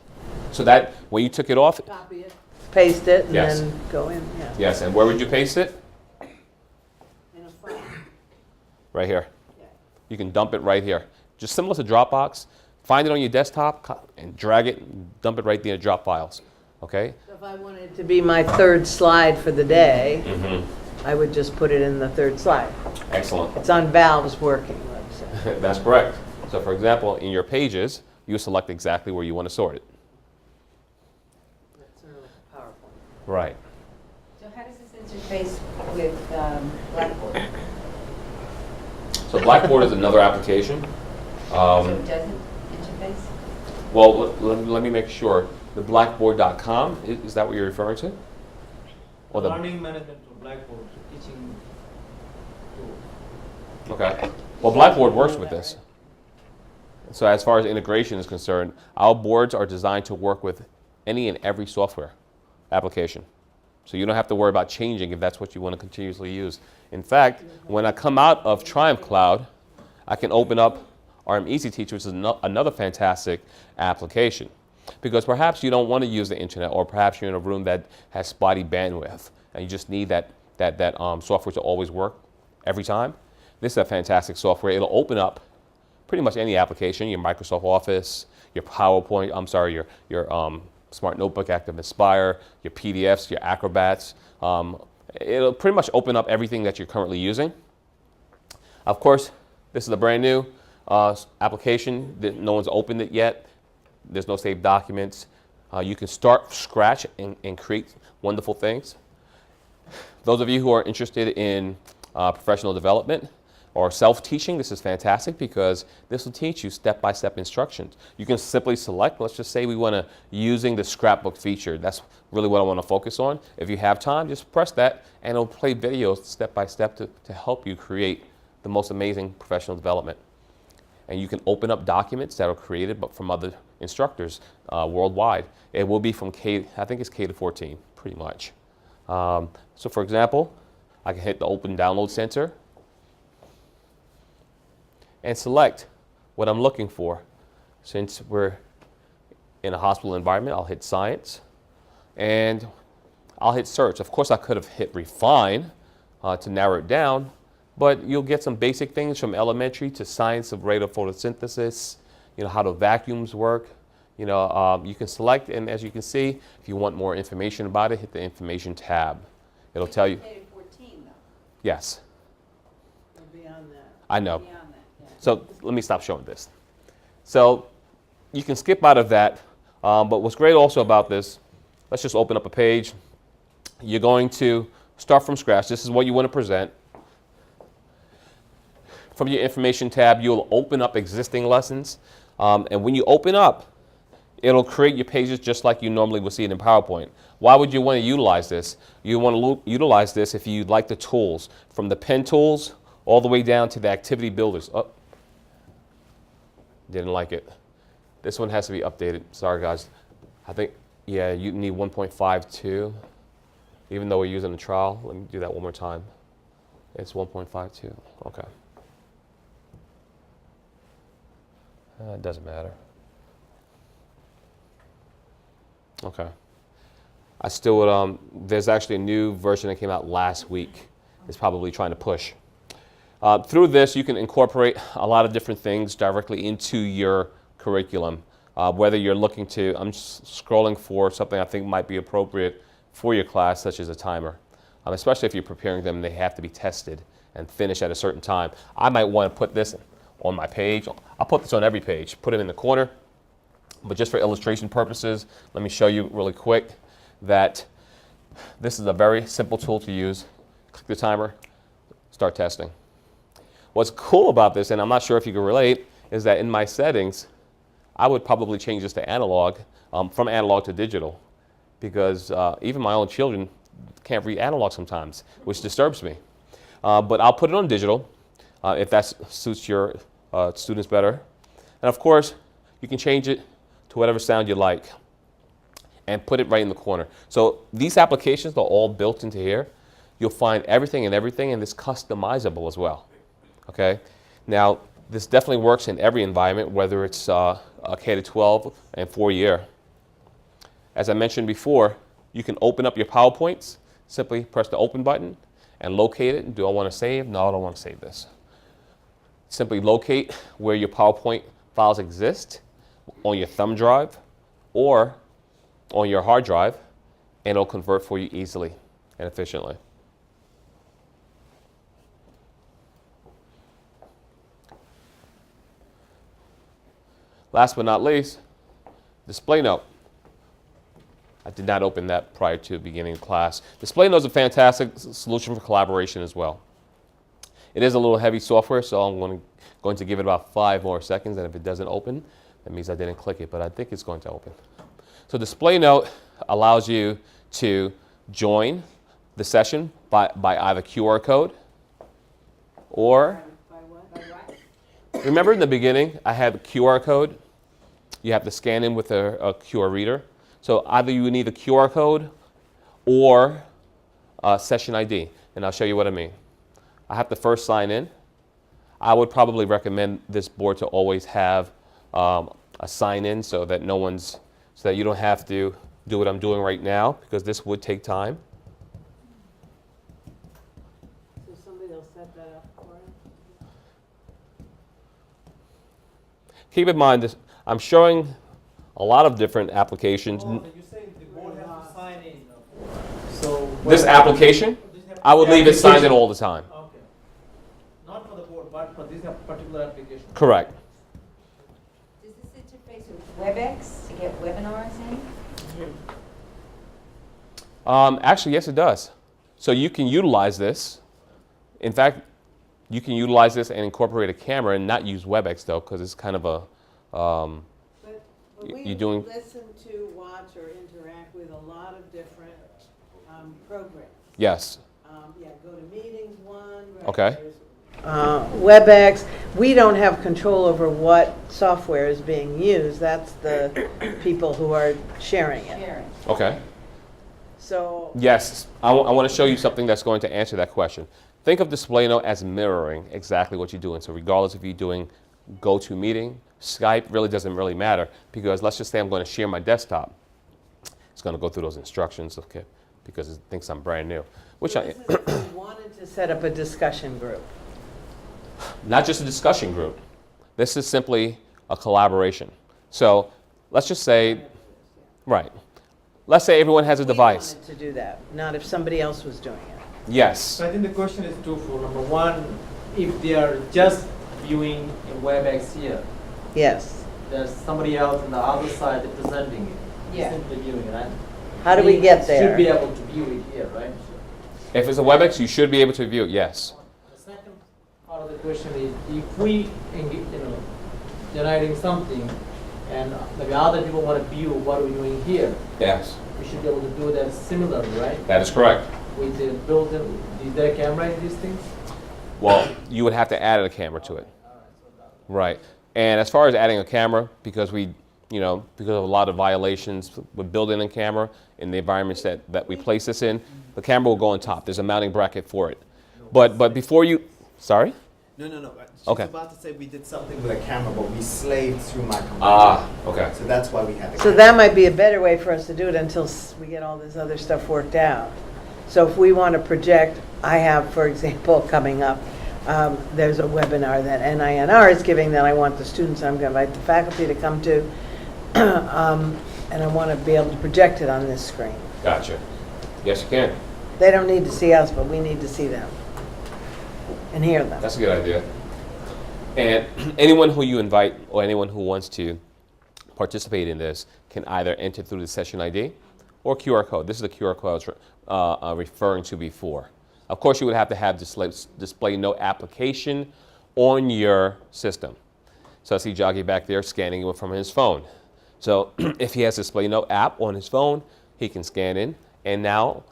So that when you took it off, copy it, paste it, and Yes. then go in, yeah. yes, and where would you paste it? In a file, Right here. yeah. You can dump it right here. Just similar to Dropbox. Find it on your desktop and drag it and dump it right there in Drop files. Okay? So if I wanted it to be my third slide for the day, I would just put it in the third slide. Excellent. It's on Valve's working website. That's correct. So for example, in your pages, you select exactly where you want to sort it. That's sort of like a PowerPoint. Right. So how does this interface with Blackboard? So Blackboard is another application. So it doesn't interface? Well, let me make sure. The Blackboard.com, is that what you're referring to? Or the, Learning management tool, Blackboard, teaching tool. okay. Well, Blackboard works with this. So as far as integration is concerned, our boards are designed to work with any and every software application. So you don't have to worry about changing if that's what you want to continuously use. In fact, when I come out of Triumph Cloud, I can open up RM Easy Teach, which is another fantastic application. Because perhaps you don't want to use the internet, or perhaps you're in a room that has spotty bandwidth, and you just need that software to always work every time. This is a fantastic software. It'll open up pretty much any application, your Microsoft Office, your PowerPoint, your Smart Notebook, Active Inspire, your PDFs, your Acrobats. It'll pretty much open up everything that you're currently using. Of course, this is a brand new application that no one's opened it yet. There's no saved documents. You can start from scratch and create wonderful things. Those of you who are interested in professional development or self-teaching, this is fantastic because this will teach you step-by-step instructions. You can simply select, let's just say we want to using the scrapbook feature. That's really what I want to focus on. If you have time, just press that and it'll play videos step-by-step to help you create the most amazing professional development. And you can open up documents that are created but from other instructors worldwide. It will be from I think it's K to 14, pretty much. So for example, I can hit the Open Download Center and select what I'm looking for. Since we're in a hospital environment, I'll hit Science and I'll hit Search. Of course, I could have hit Refine to narrow it down, but you'll get some basic things from elementary to science of radiophotosynthetsis, how the vacuums work. You can select, and as you can see, if you want more information about it, hit the Information tab. It'll tell you. K to 14 though. Yes, Or beyond that. I know. Beyond that, yeah. So let me stop showing this. So you can skip out of that, but what's great also about this, let's just open up a page. You're going to start from scratch. This is what you want to present. From your Information tab, you'll open up existing lessons. And when you open up, it'll create your pages just like you normally would see it in PowerPoint. Why would you want to utilize this? You want to utilize this if you like the tools, from the pen tools all the way down to the activity builders. Oh, didn't like it. This one has to be updated. Sorry, guys. I think, yeah, you need 1.52. Even though we're using a trial, let me do that one more time. It's 1.52. Okay. It doesn't matter. Okay. I still would, there's actually a new version that came out last week. It's probably trying to push. Through this, you can incorporate a lot of different things directly into your curriculum. Whether you're looking to, I'm scrolling for something I think might be appropriate for your class, such as a timer. Especially if you're preparing them, they have to be tested and finished at a certain time. I might want to put this on my page. I'll put this on every page, put it in the corner. But just for illustration purposes, let me show you really quick that this is a very simple tool to use. Click the timer, start testing. What's cool about this, and I'm not sure if you can relate, is that in my settings, I would probably change this to analog, from analog to digital, because even my own children can't read analog sometimes, which disturbs me. But I'll put it on digital if that suits your students better. And of course, you can change it to whatever sound you like and put it right in the corner. So these applications are all built into here. You'll find everything, and it's customizable as well. Okay? Now, this definitely works in every environment, whether it's a K-12 and 4-year. As I mentioned before, you can open up your PowerPoints. Simply press the open button and locate it. Do I want to save? No, I don't want to save this. Simply locate where your PowerPoint files exist on your thumb drive or on your hard drive, and it'll convert for you easily and efficiently. Last but not least, display note. I did not open that prior to beginning class. Display note is a fantastic solution for collaboration as well. It is a little heavy software, so I'm going to give it about 5 more seconds, and if it doesn't open, that means I didn't click it, but I think it's going to open. So display note allows you to join the session by either QR code or, remember in the beginning, I had a QR code. You have to scan in with a QR reader. So either you need a QR code or a session ID, and I'll show you what I mean. I have to first sign in. I would probably recommend this board to always have a sign in so that so that you don't have to do what I'm doing right now, because this would take time. So somebody will set that up for him? Keep in mind this, I'm showing a lot of different applications. Oh, you're saying the board has to sign in. So This application, I would leave it signed in all the time. Okay. Not for the board, but for this particular application. Correct. Does this interface with WebEx to get webinars in? Actually, yes, it does. So you can utilize this. In fact, you can utilize this and incorporate a camera and not use WebEx, though, because it's kind of a... But we you're doing- listen to, watch, or interact with a lot of different programs. Yes. Yeah, GoToMeetings one. Right, Okay. there's, WebEx. We don't have control over what software is being used. That's the people who are sharing it. Sharing. Okay. So Yes, I want to show you something that's going to answer that question. Think of display note as mirroring exactly what you're doing. So regardless if you're doing GoToMeeting, Skype really doesn't really matter, because let's just say I'm going to share my desktop. It's going to go through those instructions, okay, because it thinks I'm brand new. Which this is if we wanted to set up a discussion group. not just a discussion group. This is simply a collaboration. So let's just say, right, let's say everyone has a device. We wanted to do that, not if somebody else was doing it. Yes. So I think the question is twofold. Number one, if they are just viewing in WebEx here, Yes. there's somebody else on the other side presenting it. Yeah. Simply viewing it, right? How do we get there? Should be able to view it here, right? If it's a WebEx, you should be able to view it, yes. The second part of the question is, if we, generating something, and maybe other people want to view what we're doing here, Yes. we should be able to do that similarly, right? That is correct. With the built-in, is there a camera in these things? Well, you would have to add a camera to it. Right. And as far as adding a camera, because because of a lot of violations with building a camera in the environments that we place this in, the camera will go on top. There's a mounting bracket for it. But before you, sorry? No. She's Okay. about to say we did something with a camera, but we slaved through my computer. Ah, okay. So that's why we had the So camera. that might be a better way for us to do it until we get all this other stuff worked out. So if we want to project, I have, for example, coming up, there's a webinar that NINR is giving that I want the students, I'm going to invite the faculty to come to, and I want to be able to project it on this screen. Gotcha. Yes, you can. They don't need to see us, but we need to see them and hear them. That's a good idea. And anyone who you invite or anyone who wants to participate in this can either enter through the session ID or QR code. This is the QR code I was referring to before. Of course, you would have to have display note application on your system. So I see Joggy back there scanning it from his phone. So if he has display note app on his phone, he can scan in. And now,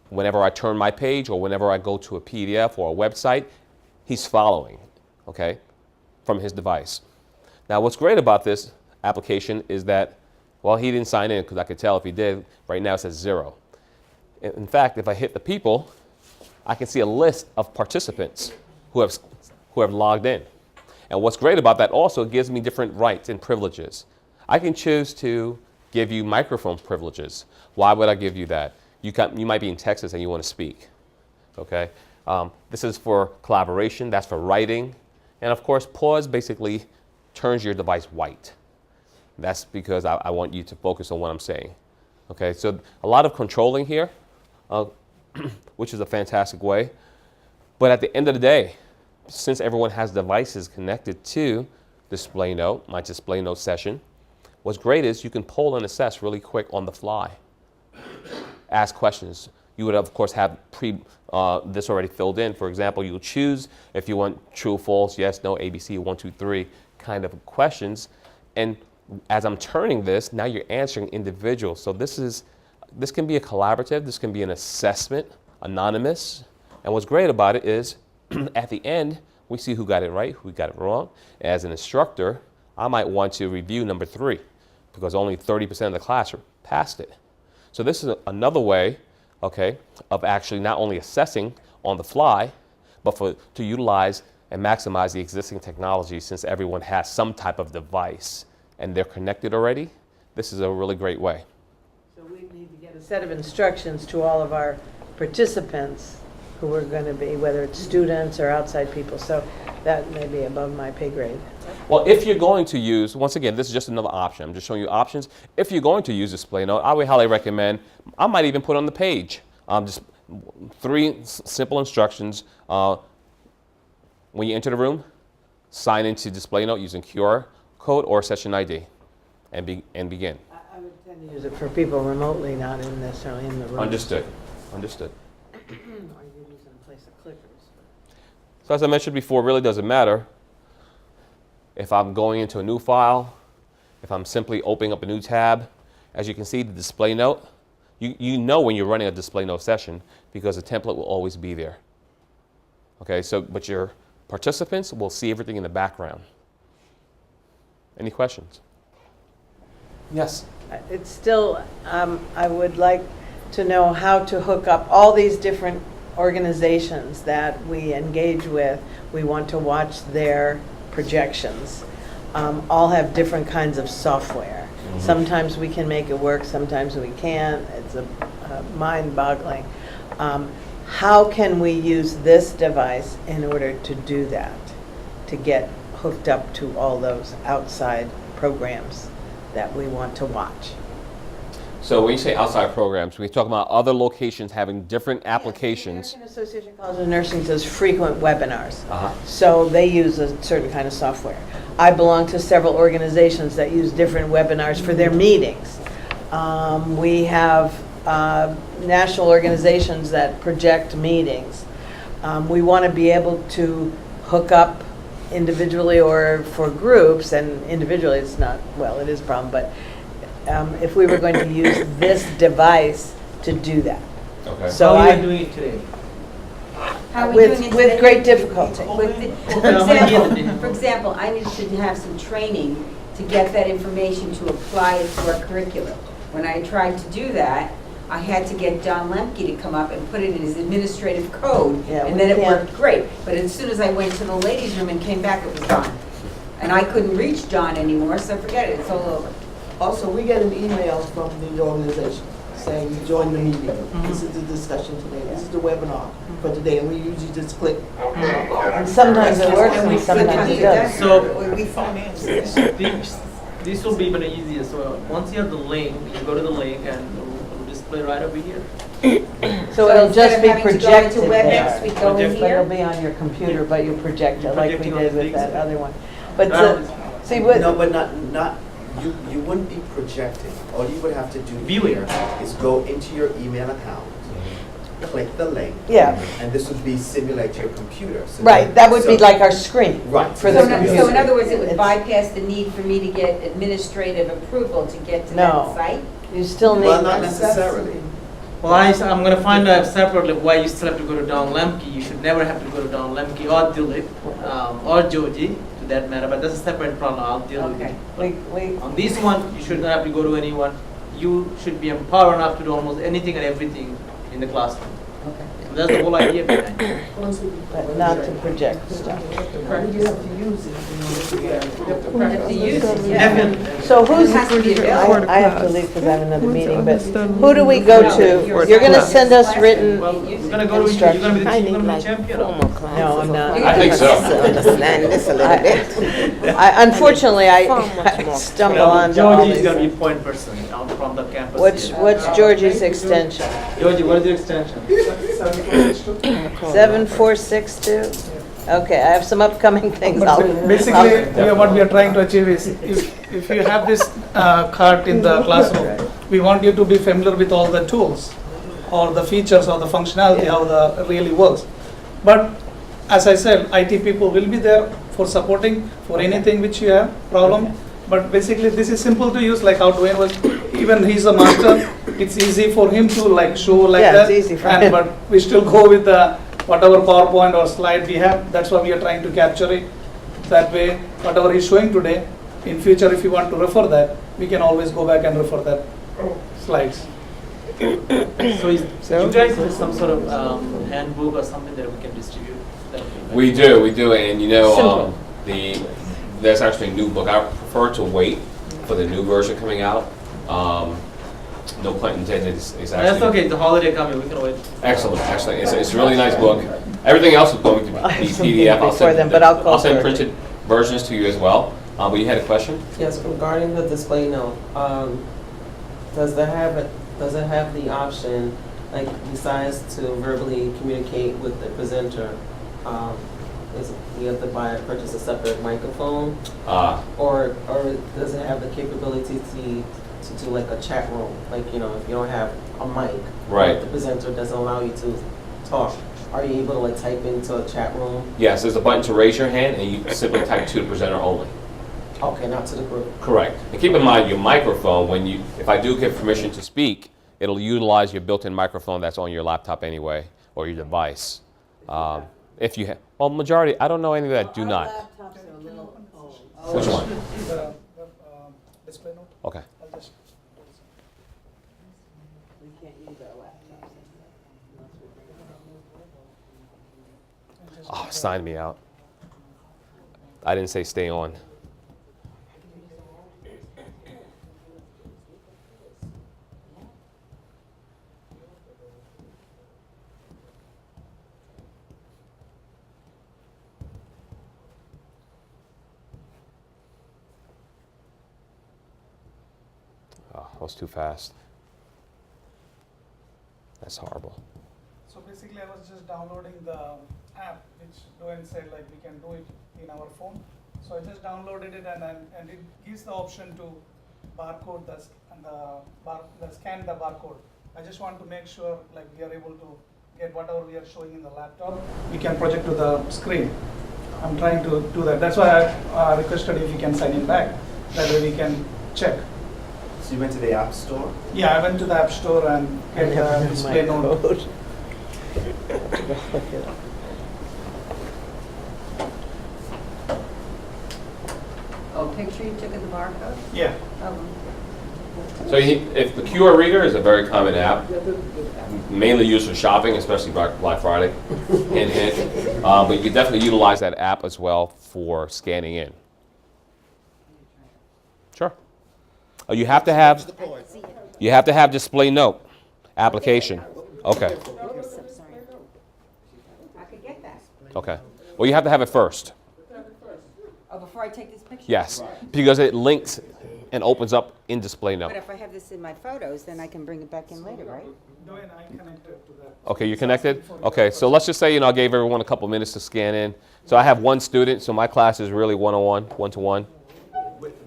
whenever I turn my page or whenever I go to a PDF or a website, he's following, okay, from his device. Now, what's great about this application is that, well, he didn't sign in because I could tell if he did. Right now it says 0. In fact, if I hit the people, I can see a list of participants who have logged in. And what's great about that also, it gives me different rights and privileges. I can choose to give you microphone privileges. Why would I give you that? You might be in Texas and you want to speak, okay? This is for collaboration, that's for writing. And of course, pause basically turns your device white. That's because I want you to focus on what I'm saying. Okay, so a lot of controlling here, which is a fantastic way. But at the end of the day, since everyone has devices connected to Display Note, my Display Note session, what's great is you can poll and assess really quick on the fly. Ask questions. You would, of course, have this already filled in. For example, you'll choose if you want true, false, yes, no, ABC, 1, 2, 3 kind of questions. And as I'm turning this, now you're answering individual. So this can be a collaborative, this can be an assessment, anonymous. And what's great about it is at the end, we see who got it right, who got it wrong. As an instructor, I might want to review number 3 because only 30% of the class passed it. So this is another way, okay, of actually not only assessing on the fly, but to utilize and maximize the existing technology since everyone has some type of device and they're connected already. This is a really great way. So we need to get a set of instructions to all of our participants who are going to be, whether it's students or outside people. So that may be above my pay grade. Well, if you're going to use, once again, this is just another option. I'm just showing you options. If you're going to use Display Note, I would highly recommend, I might even put on the page, just 3 simple instructions. When you enter the room, sign into Display Note using QR code or session ID and begin. I would tend to use it for people remotely, not necessarily in the room. Understood. Understood. Or you use it in place of clickers. So as I mentioned before, it really doesn't matter if I'm going into a new file, if I'm simply opening up a new tab. As you can see, the Display Note, you know when you're running a Display Note session because the template will always be there. Okay, so, but your participants will see everything in the background. Any questions? Yes. It's still, I would like to know how to hook up all these different organizations that we engage with. We want to watch their projections. All have different kinds of software. Mm-hmm. Sometimes we can make it work, sometimes we can't. It's mind-boggling. How can we use this device in order to do that, to get hooked up to all those outside programs that we want to watch? So when you say outside programs, we talk about other locations having different applications. The American Association of Colleges of Nursing does frequent webinars. So they use a certain kind of software. I belong to several organizations that use different webinars for their meetings. We have national organizations that project meetings. We want to be able to hook up individually or for groups, and individually it's not, well, it is a problem, but if we were going to use this device to do that. Okay. So How are I, you doing it today? How are we doing it with today? great difficulty. For example, I needed to have some training to get that information to apply it to our curriculum. When I tried to do that, I had to get Don Lemke to come up and put it in his administrative code, Yeah, and then it we can't- worked great. But as soon as I went to the ladies' room and came back, it was gone. And I couldn't reach Don anymore, so forget it, it's all over. Also, we get an email from the organization saying you joined the meeting. This is the discussion today. This is the webinar for today, and we usually just click. And sometimes it works and sometimes it doesn't. So We phone in. this will be even easier. So once you have the link, you go to the link and the display right over here. So it'll just be instead of having to go projected into WebEx, there. we go in Project- But it'll here? be on your computer, but you project it like we Projecting on did the with big that screen. other one. But see No, what, but not, you wouldn't be projecting. All you would have to do Viewing. here is go into your email account, click the link, yeah, and this would be simulate your computer. So right, that would be so- like our screen. Right. For So the in computer. so in other words, it would It's- bypass the need for me to get administrative approval to get to No. that site? You still need. Well, not necessarily. Well, I'm going to find out separately why you still have to go to Don Lemke. You should never have to go to Don Lemke or Dilip or Joji, to that matter. But that's a separate problem. I'll deal with Okay. it. We, On this one, you should not have to go to anyone. You should be empowered enough to do almost anything and everything in the classroom. Okay. So that's the whole idea behind it. but not to project stuff. You have to use it. You have to use it, yeah. Definitely. So who's, It has to be available. I have to leave because I have another meeting, but who do we go to? Your You're gonna class. send us written, Well, you're going to go to you're going to be the I you're need going to be like the champion. formal classes. No, I'm not. I think so. To understand this a little bit. unfortunately, I much stumble Well, onto all Georgie is going to these. be point person from the campus. What's here. Georgie's extension? Georgie, what is your extension? 7462? Okay, I have some upcoming things. I'll- Basically, what we are trying to achieve is, if you have this cart in the classroom, we want you to be familiar with all the tools, or the features, or the functionality, how the really works. But as I said, IT people will be there for supporting, for anything which you have problem. But basically, this is simple to use, like how Dwayne was, even he's a master, it's easy for him to like show like Yeah, that. it's easy for and him. But we still go with the whatever PowerPoint or slide we have, that's why we are trying to capture it. That way, whatever he's showing today, in future if you want to refer that, we can always go back and refer that slides. So you guys have some sort of handbook or something that we can distribute? That would be We do, and you know, there's actually a new book. I prefer to wait for the new version coming out. No pun intended. It's actually That's okay, the holiday coming, we can wait. excellent. It's a really nice book. Everything else is going to be PDF. Before then, but I'll call send Georgie. printed versions to you as well. But you had a question? Yes, regarding the display note, does it have the option, like besides to verbally communicate with the presenter, you have to purchase a separate microphone, or does it have the capability to do like a chat room, like if you don't have a mic, Right. or if the presenter doesn't allow you to talk, are you able to like type into a chat room? Yes, there's a button to raise your hand, and you simply type to the presenter only. Okay, not to the group. Correct. And keep in mind your microphone, if I do give permission to speak, it'll utilize your built-in microphone that's on your laptop anyway, or your device. If you have, well, majority, I don't know any that do not. Which one? The display note, Okay. I'll just. We can't use our laptops. Oh, sign me out. I didn't say stay on. Oh, that was too fast. That's horrible. So basically, I was just downloading the app, which Dwayne said like we can do it in our phone. So I just downloaded it, and it gives the option to barcode the scan the barcode. I just want to make sure like we are able to get whatever we are showing in the laptop, we can project to the screen. I'm trying to do that. That's why I requested if you can sign in back. That way we can check. So you went to the App Store? Yeah, I went to the App Store and I get never the knew display my note. code. Look it up. Oh, picture you took of the barcode? Yeah. Oh. So if the QR reader is a very common app, mainly used for shopping, especially Black Friday, hint. But you can definitely utilize that app as well for scanning in. Sure. Oh, you have to have display note application. Okay. I could get that. Okay. Well, you have to have it first. Oh, before I take this picture? Yes, because it links and opens up in Display Note. But if I have this in my photos, then I can bring it back in later, right? Doing I connected to that. Okay, you're connected? Okay, so let's just say, you know, I gave everyone a couple minutes to scan in. So I have one student, so my class is really one-on-one, one-to-one.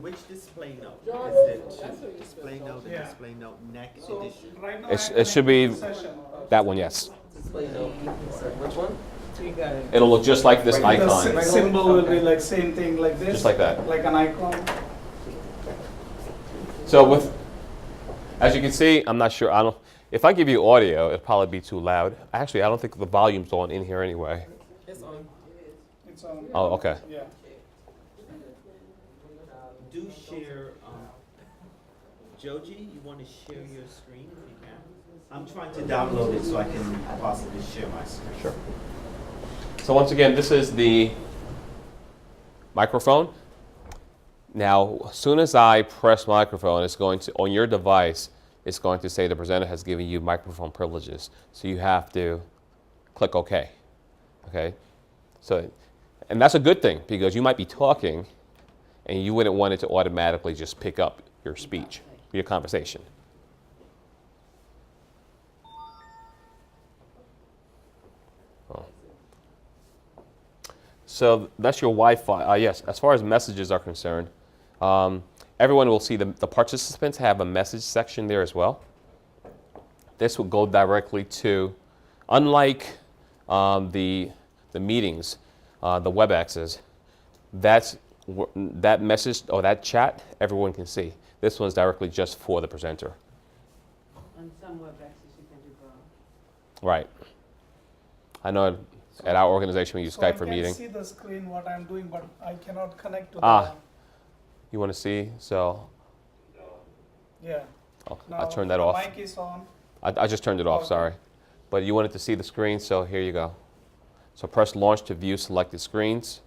Which display note? Is it display note and Yeah. display note neck So edition? right now. It I should be connected to session. that one, yes. Display note, sorry, which one? So you got it. It'll look just like this The icon, symbol will be like same thing like this. just like that. Like an icon. So with, as you can see, I'm not sure, if I give you audio, it'll probably be too loud. Actually, I don't think the volume's on in here anyway. It's on. It's on. Oh, okay. Yeah. Do share, Joji, you want to share your screen if you can? I'm trying to download it so I can possibly share my screen. Sure. So once again, this is the microphone. Now, as soon as I press microphone, it's going to, on your device, it's going to say the presenter has given you microphone privileges. So you have to click OK. Okay? So, and that's a good thing because you might be talking and you wouldn't want it to automatically just pick up your speech, your conversation. Oh. So that's your Wi-Fi. Yes, as far as messages are concerned, everyone will see the participants have a message section there as well. This will go directly to, unlike the meetings, the WebExes, that message or that chat, everyone can see. This one's directly just for the presenter. On some WebExes you can do both. Right. I know at our organization we use So Skype for I meeting. can see the screen what I'm doing, but I cannot connect to Ah. You want to see? So the. Yeah. oh, Now I'll turn that the off. Mic is on. I just turned it off, Okay. sorry. But you wanted to see the screen, so here you go. So press launch to view selected screens.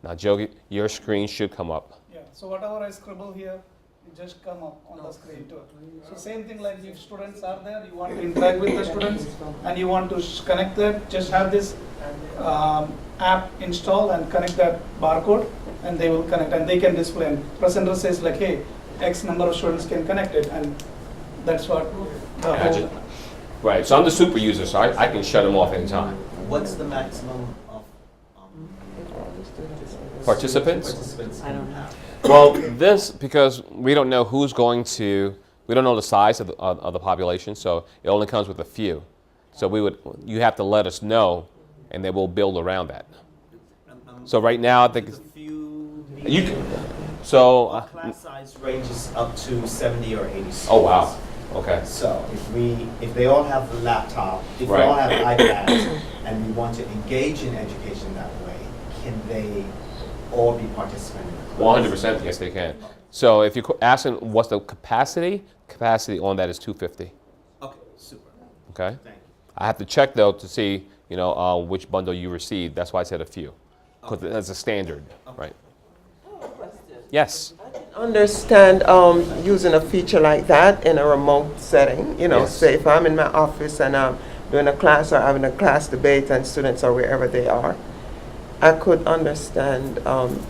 Now, Jogi, your screen should come up. Yeah. So whatever I scribble here, it just come up on the screen too. So same thing like if students are there, you want to interact with the students and you want to connect that, just have this app installed and connect that barcode and they will connect and they can display. And presenter says like, hey, X number of students can connect it, and that's what the whole. Right, so I'm the super user, so I can shut them off anytime. What's the maximum of Participants? participants can have? Well, this, because we don't know who's going to, we don't know the size of the population, so it only comes with a few. So you have to let us know, and then we'll build around that. So right now, I think There's a few. you can, so, Our class size ranges up to 70 or 80 students. oh wow, okay. So if they all have a laptop, if Right. they all have iPads, and we want to engage in education that way, can they all be participants in the class? 100%, yes they can. So if you're asking what's the capacity on that is 250, Okay, super. okay? Thank you. I have to check though to see, which bundle you received. That's why I said a few, because that's a standard, right? Yes. Understand using a feature like that in a remote setting. Yes. Say if I'm in my office and I'm doing a class or having a class debate and students are wherever they are, I could understand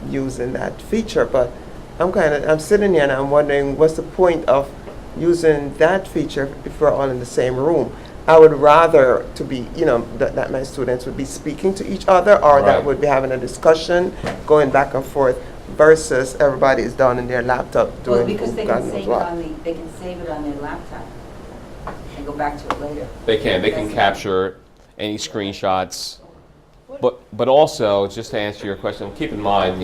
using that feature. But I'm sitting here and I'm wondering what's the point of using that feature if we're all in the same room. I would rather to be, that my students would be speaking to each other or Right. that would be having a discussion, going back and forth, versus everybody is down in their laptop doing Well, because they God can knows save it what. they can save it on their laptop and go back to it later. They can That's- capture any screenshots. But also, just to answer your question, keep in mind,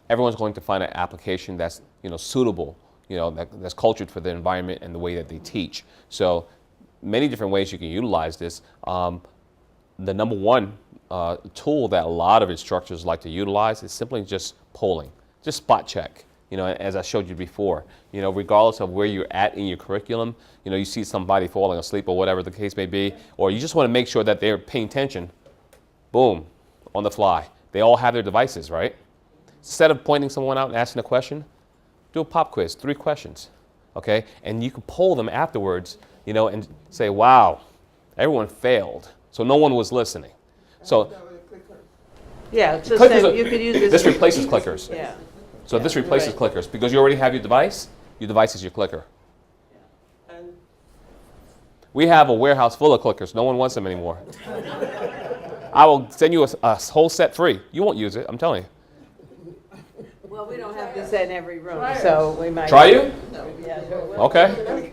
everyone's going to find an application that's, suitable, that's cultured for the environment and the way that they teach. So many different ways you can utilize this. The number one tool that a lot of instructors like to utilize is simply just polling, just spot check. As I showed you before, regardless of where you're at in your curriculum, you see somebody falling asleep or whatever the case may be, or you just want to make sure that they're paying attention. Boom, on the fly. They all have their devices, right? Instead of pointing someone out and asking a question, do a pop quiz, 3 questions, okay? And you can poll them afterwards, and say, wow, everyone failed, so no one was listening. So, Yeah, it's the Clickers same, are- you could use this. This replaces clickers. Yeah. So this replaces right. clickers. Because you already have your device is your clicker. And We have a warehouse full of clickers. No one wants them anymore. I will send you a whole set free. You won't use it, I'm telling you. Well, we don't have this in every room, so we might. Try you? Yeah, sure will. Okay.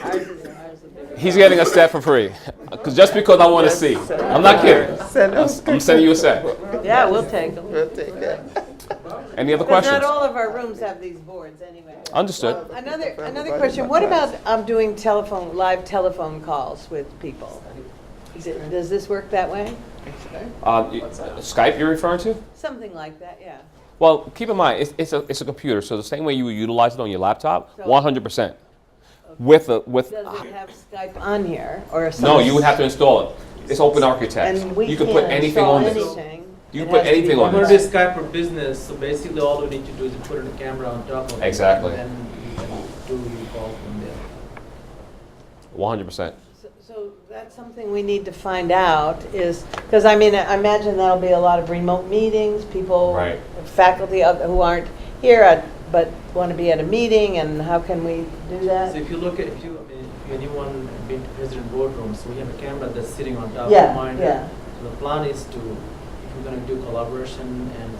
Ours is a bigger. He's getting a set for free. Just because I want to see. I'm not kidding. I'm sending you a set. Yeah, we'll take them. We'll take that. Any other Because questions? not all of our rooms have these boards anyway. Understood. Another question, what about doing live telephone calls with people? Does this work that way? Skype you're referring to? Something like that, yeah. Well, keep in mind, it's a computer, so the same way you would utilize it on your laptop, So- 100%. With Does it have Skype on here or something? no, you would have to install it. It's open architect. And we You can put can't anything install on this. anything. You It can put has to be anything We're on going this. to do Skype for business, so basically all we need to do is put a camera on top of it. Exactly. And then you can do your call from there. 100%. So that's something we need to find out is, because I mean, I imagine that'll be a lot of remote meetings, people, Right. faculty who aren't here but want to be at a meeting, and how can we do So that? if you look at, if anyone been to president boardrooms, we have a camera that's sitting on top of Yeah, the monitor. yeah. So the plan is to, if we're going to do collaboration and,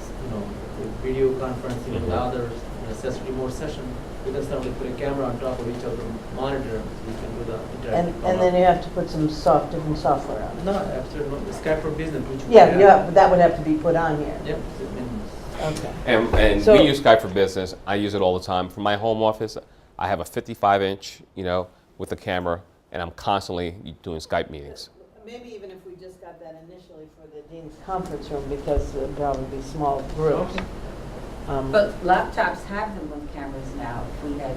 with video conferencing and Mhm. others, assess remote session, we can certainly put a camera on top of each of the monitor, so we can do the And interactive. then you have to put some different software on it. No, absolutely, the Skype for business, which we Yeah, have. yeah, but that would have to be put on here. Yep, I mean, Okay. And So- we use Skype for business. I use it all the time. For my home office, I have a 55-inch, with a camera, and I'm constantly doing Skype meetings. Maybe even if we just got that initially for the dean's conference room, because it'll probably be small groups. But laptops have them with cameras now, if we had.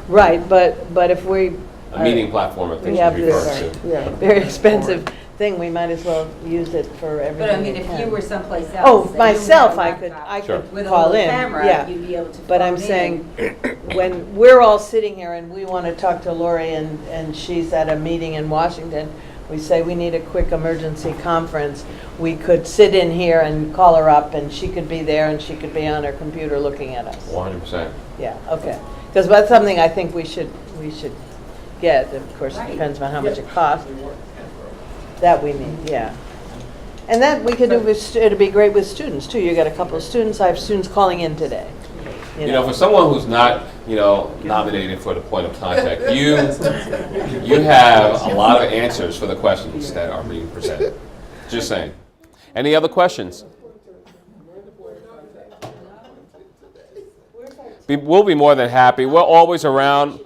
Right, but if we. A meeting platform, I think We she's have referring this to. Yeah. very expensive thing, we might as well use it for everything But I mean, we if can. you were someplace else. Oh, and you myself, had a I could, laptop I Sure. could with a call little in, camera, yeah. you'd be able to But I'm phone in. saying, when we're all sitting here and we want to talk to Lori and she's at a meeting in Washington, we say we need a quick emergency conference, we could sit in here and call her up and she could be there and she could be on her computer looking at us. 100%. Yeah, okay. Because that's something I think we should get. Of course, it Right. depends on how much it costs. That we need, yeah. And that we could do with, it'd be great with students too. You got a couple of students, I have students calling in today. For someone who's not, nominated for the point of contact, you have a lot of answers for the questions that are being presented. Just saying. Any other questions? We'll be more than happy. We're always around.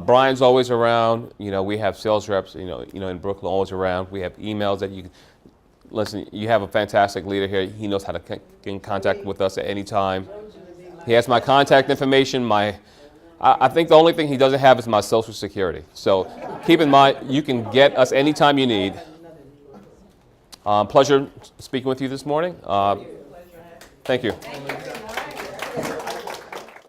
Brian's always around. We have sales reps, in Brooklyn always around. We have emails that you can, listen, you have a fantastic leader here. He knows how to get in contact with us at any time. He has my contact information. I think the only thing he doesn't have is my social security. So keep in mind, you can get us anytime you need. Pleasure speaking with you this morning. Thank you.